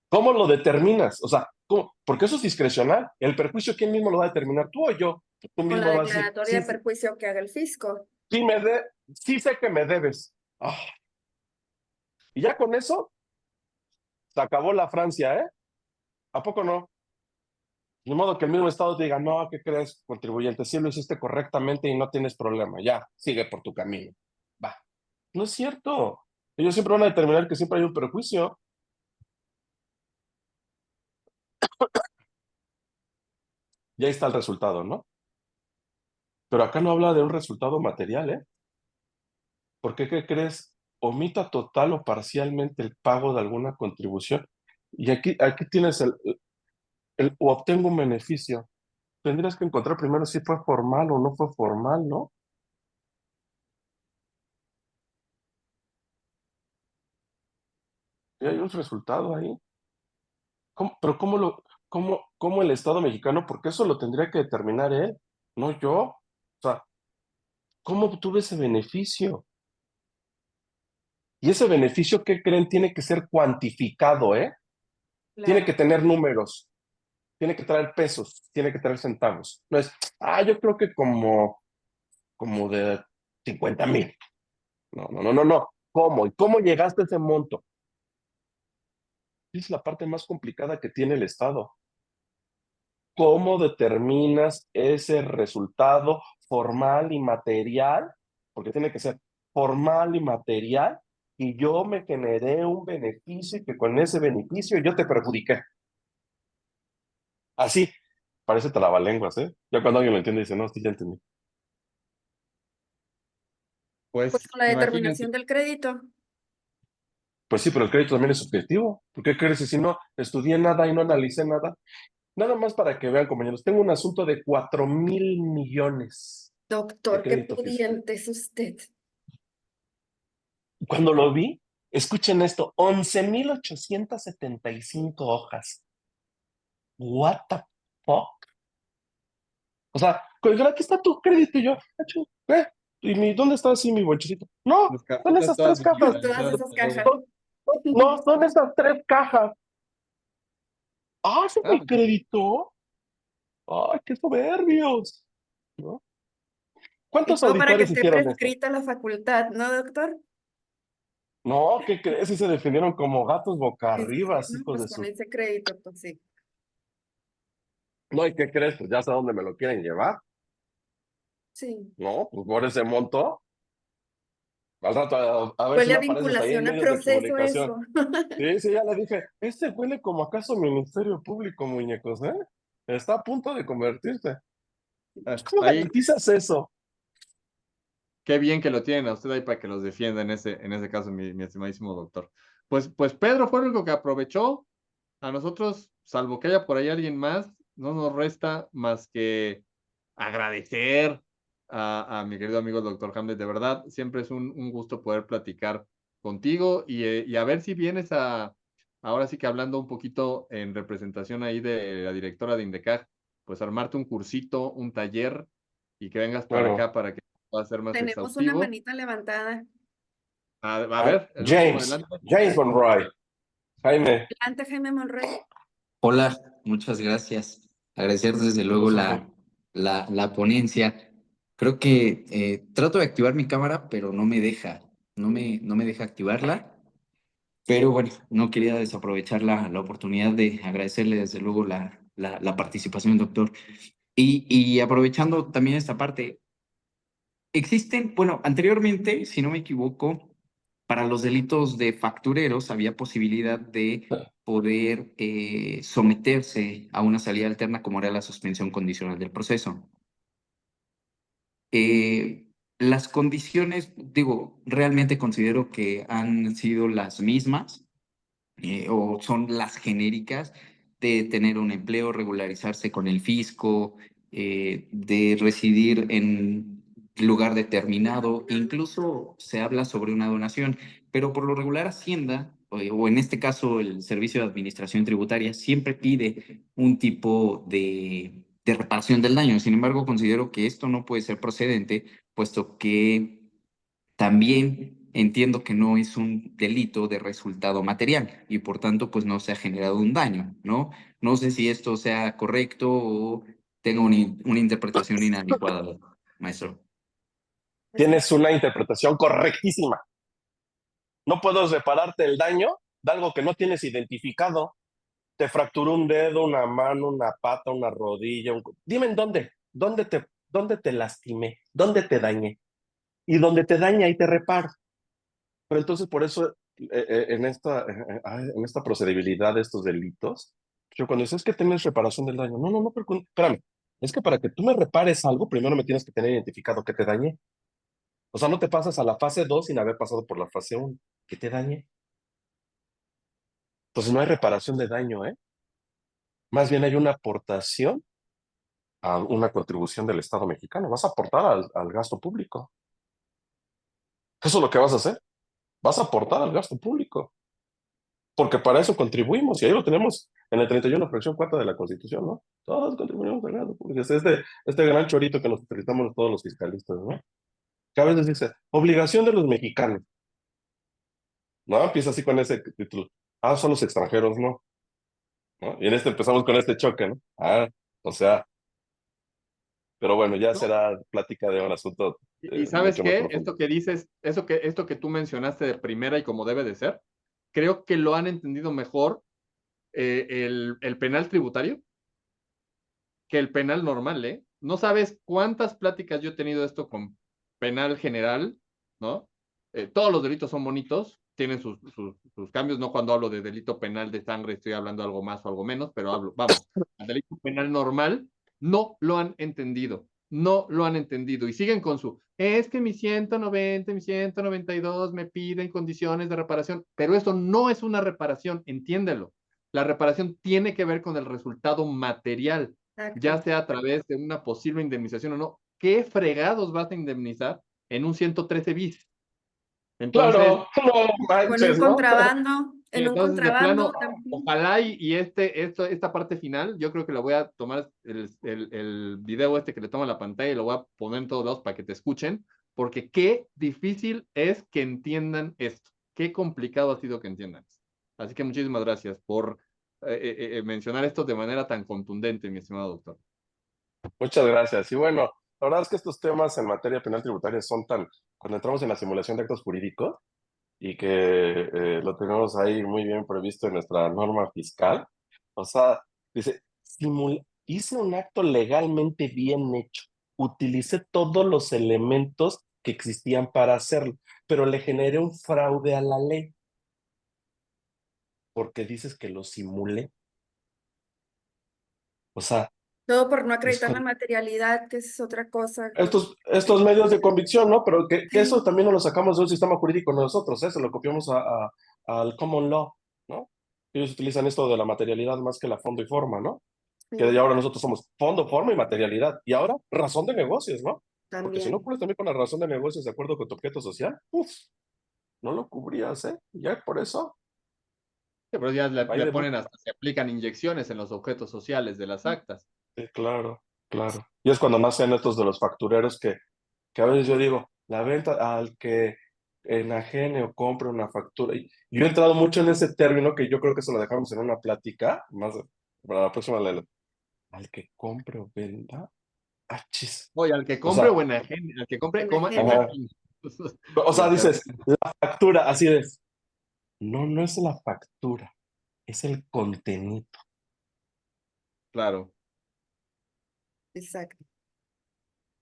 ¿Cómo lo determinas? O sea, ¿cómo? Porque eso es discrecional. El perjuicio, ¿quién mismo lo va a determinar? ¿Tú o yo? Tú Con mismo la vas a decir, declaratoria sí, de perjuicio que haga el fisco. sí, sí sé que me debes. Ah, y ya con eso se acabó la Francia, ¿eh? ¿A poco no? De modo que el mismo Estado te diga, no, ¿qué crees, contribuyente? Sí lo hiciste correctamente y no tienes problema. Ya, sigue por tu camino. Va. No es cierto. Ellos siempre van a determinar que siempre hay un perjuicio. Y ahí está el resultado, ¿no? Pero acá no habla de un resultado material, ¿eh? ¿Por qué, qué crees? Omita total o parcialmente el pago de alguna contribución. Y aquí tienes o obtengo un beneficio. Tendrías que encontrar primero si fue formal o no fue formal, ¿no? Y hay un resultado ahí. Pero cómo el Estado mexicano? Porque eso lo tendría que determinar él, no yo. O sea, ¿cómo obtuve ese beneficio? Y ese beneficio, ¿qué creen? Tiene que ser cuantificado, ¿eh? Tiene que Claro. tener números, tiene que traer pesos, tiene que traer centavos. No es, yo creo que como de 50,000. No, no, no, no, no. ¿Cómo? ¿Y cómo llegaste a ese monto? Es la parte más complicada que tiene el Estado. ¿Cómo determinas ese resultado formal y material? Porque tiene que ser formal y material, y yo me generé un beneficio y que con ese beneficio yo te perjudiqué. Así, parece trabalenguas, ¿eh? Ya cuando alguien lo entiende dice, no, sí, ya entendí. Pues Pues con la imagínense, determinación del crédito. Pues sí, pero el crédito también es subjetivo. ¿Por qué crees que si no estudié nada y no analicé nada? Nada más para que vean, compañeros, tengo un asunto de 4,000 millones de Doctor, qué crédito fiscal. pudiente es usted. Cuando lo vi, escuchen esto, 11,875 hojas. What the fuck? O sea, aquí está tu crédito y yo, ¿qué? ¿Dónde está así mi bonchecito? No, Las son carpetas esas todas 3 cajas. Todas digitalizadas esas y cajas. todo. No, son esas 3 cajas. Ah, ¿se Ah, me crédito? Ay, qué soberbios, ¿no? Y ¿Cuántos todo para que auditores esté hicieron eso? prescrita la facultad, ¿no, doctor? No, ¿qué crees? Sí se defendieron como gatos boca Sí, sí, arriba, sí, no, hijos pues de con su... ese crédito, pues sí. No, ¿y qué crees? Pues ya sé a dónde me lo quieren llevar. Sí. No, pues por ese monto. Al rato, a ver si Huele no a apareces ahí en vinculación a medios de proceso comunicación. eso. Sí, sí, ya le dije, este huele como acaso Ministerio Público, muñecos, ¿eh? Está a punto de convertirse. ¿Cómo ahí, garantizas eso? qué bien que lo tienen a usted ahí para que los defienda en ese caso, mi estimadísimo doctor. Pues Pedro fue el único que aprovechó. A nosotros, salvo que haya por ahí alguien más, no nos resta más que agradecer a mi querido amigo el doctor Hamlet. De verdad, siempre es un gusto poder platicar contigo y a ver si vienes ahora sí que hablando un poquito en representación ahí de la directora de INDECAG, pues armarte un cursito, un taller y que vengas para Claro. acá para que pueda ser más Tenemos una exhaustivo. manita levantada. A ver, el último James, adelante. James Monroy, Jaime, Adelante, Jaime Monroy. Hola, muchas gracias. Agradecer desde ¿qué luego pasó, Jaime? la ponencia. Creo que trato de activar mi cámara, pero no me deja, no me deja activarla. Pero bueno, no quería desaprovechar la oportunidad de agradecerle desde luego la participación, doctor. Y aprovechando también esta parte, existen, bueno, anteriormente, si no me equivoco, para los delitos de factureros había posibilidad de poder someterse a una salida alterna como era la suspensión condicional del proceso. Las condiciones, digo, realmente considero que han sido las mismas o son las genéricas de tener un empleo, regularizarse con el fisco, de residir en lugar determinado, incluso se habla sobre una donación, pero por lo regular Hacienda, o en este caso el Servicio de Administración Tributaria, siempre pide un tipo de reparación del daño. Sin embargo, considero que esto no puede ser procedente, puesto que también entiendo que no es un delito de resultado material y por tanto pues no se ha generado un daño, ¿no? No sé si esto sea correcto o tenga una interpretación inadecuada, maestro. Tienes una interpretación correctísima. No puedo repararte el daño de algo que no tienes identificado. Te fracturó un dedo, una mano, una pata, una rodilla. Dime en dónde. ¿Dónde te lastimé? ¿Dónde te dañé? Y donde te daña, ahí te reparo. Pero entonces, por eso, en esta procedibilidad de estos delitos, yo cuando dices que tienes reparación del daño, no, no, no, pero espérame. Es que para que tú me repares algo, primero me tienes que tener identificado que te dañé. O sea, no te pasas a la fase 2 sin haber pasado por la fase 1. ¿Qué te dañé? Entonces no hay reparación de daño, ¿eh? Más bien hay una aportación a una contribución del Estado mexicano. Vas a aportar al gasto público. Eso es lo que vas a hacer. Vas a aportar al gasto público. Porque para eso contribuimos. Y ahí lo tenemos en el 31, fracción 4 de la Constitución, ¿no? Todos contribuimos al gasto público. Es este gran chorito que nos utilizamos todos los fiscalistas, ¿no? Que a veces dice, obligación de los mexicanos. ¿No? Empieza así con ese título. Ah, son los extranjeros, ¿no? ¿No? Y en este empezamos con este choque, ¿no? Ah, o sea, pero bueno, ya ¿No? será plática de un asunto Y ¿sabes mucho más qué? profundo. Esto que dices, esto que tú mencionaste de primera y como debe de ser, creo que lo han entendido mejor el penal tributario que el penal normal, ¿eh? No sabes cuántas pláticas yo he tenido esto con penal general, ¿no? Todos los delitos son bonitos, tienen sus cambios, no cuando hablo de delito penal de sangre estoy hablando algo más o algo menos, pero vamos, el delito penal normal no lo han entendido. no lo han entendido y siguen con es que mi 190, mi 192 me piden condiciones de reparación, pero eso no es una reparación, entiéndelo. La reparación tiene que ver con el resultado material, ya Exacto. sea a través de una posible indemnización o no. ¿Qué fregados vas a indemnizar en un 113 bis? Entonces, Claro, no O en un manches, ¿no? contrabando, y en un entonces de plano, contrabando también. ojalá esta parte final, yo creo que la voy a tomar el video este que le toma la pantalla y lo voy a poner en todos lados para que te escuchen, porque qué difícil es que entiendan esto, qué complicado ha sido que entiendan esto. Así que muchísimas gracias por mencionar esto de manera tan contundente, mi estimado doctor. Muchas gracias. Y bueno, la verdad es que estos temas en materia penal tributaria son tan, cuando entramos en la simulación de actos jurídicos y que lo tenemos ahí muy bien previsto en nuestra norma fiscal, o sea, dice, hice un acto legalmente bien hecho, utilicé todos los elementos que existían para hacerlo, pero le generé un fraude a la ley porque dices que lo simulé. O sea, Todo por no es acreditar la materialidad, que es otra cosa. estos medios de convicción, ¿no? Pero que eso Sí, también no lo sacamos de un sistema jurídico nosotros, ¿eh? Se lo copiamos al common law, ¿no? Ellos utilizan esto de la materialidad más que la fondo y forma, ¿no? Que sí, ya ahora nosotros somos fondo, forma y materialidad. Y ahora razón de negocios, ¿no? Porque si no también. cumples también con la razón de negocios de acuerdo con tu objeto social, no lo cubrías, ¿eh? Ya por eso, Sí, pero ya ahí le de ponen hasta, se aplican inyecciones en los objetos sociales de las actas. sí, claro, claro. Y es cuando nacen estos de los factureros que a veces yo digo, la venta al que enajene o compre una factura. Y yo he entrado mucho en ese término que yo creo que se lo dejamos en una plática, más para la próxima, al que compre o venda. Ah, chis. Oye, al que O compre sea, o enajene, al que compre, coma, Enajene. ajá. enajene. O sea, Lo peor. dices, la factura, así es. No, no es la factura, es el contenido. Claro. Exacto.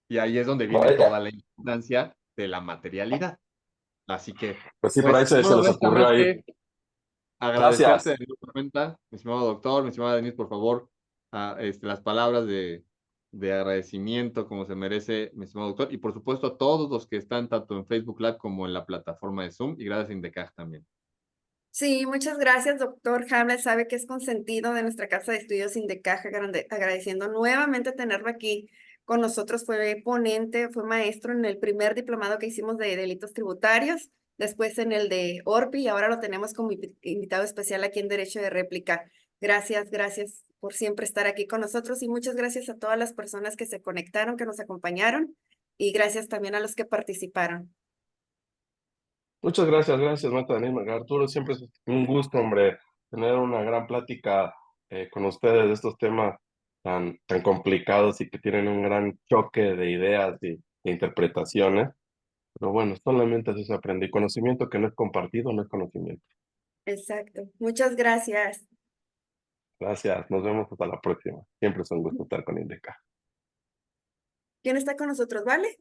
Y ahí es donde No, viene toda la importancia de la materialidad. Así que, pues sí, por ahí pues, se no nos les resta ocurrió más ahí. que agradecerte Gracias. de nueva cuenta, mi estimado doctor, mi estimada Denise, por favor, las palabras de agradecimiento como se merece, mi estimado doctor, y por supuesto a todos los que están tanto en Facebook Live como en la plataforma de Zoom, y gracias a Indecaj también. Sí, muchas gracias, doctor Hamlet. Sabe que es consentido de nuestra casa de estudios Indecaja, agradeciendo nuevamente tenerlo aquí con nosotros. Fue ponente, fue maestro en el primer diplomado que hicimos de delitos tributarios, después en el de ORPI y ahora lo tenemos como invitado especial aquí en Derecho de Réplica. Gracias, gracias por siempre estar aquí con nosotros y muchas gracias a todas las personas que se conectaron, que nos acompañaron y gracias también a los que participaron. Muchas gracias, Marta Daniel. Arturo, siempre es un gusto, hombre, tener una gran plática con ustedes de estos temas tan complicados y que tienen un gran choque de ideas y de interpretaciones. Pero bueno, solamente así se aprende. Y conocimiento que no es compartido no es conocimiento. Exacto. Muchas gracias. Gracias, nos vemos hasta la próxima. Siempre es un gusto estar con Indeca. ¿Quién está con nosotros, vale?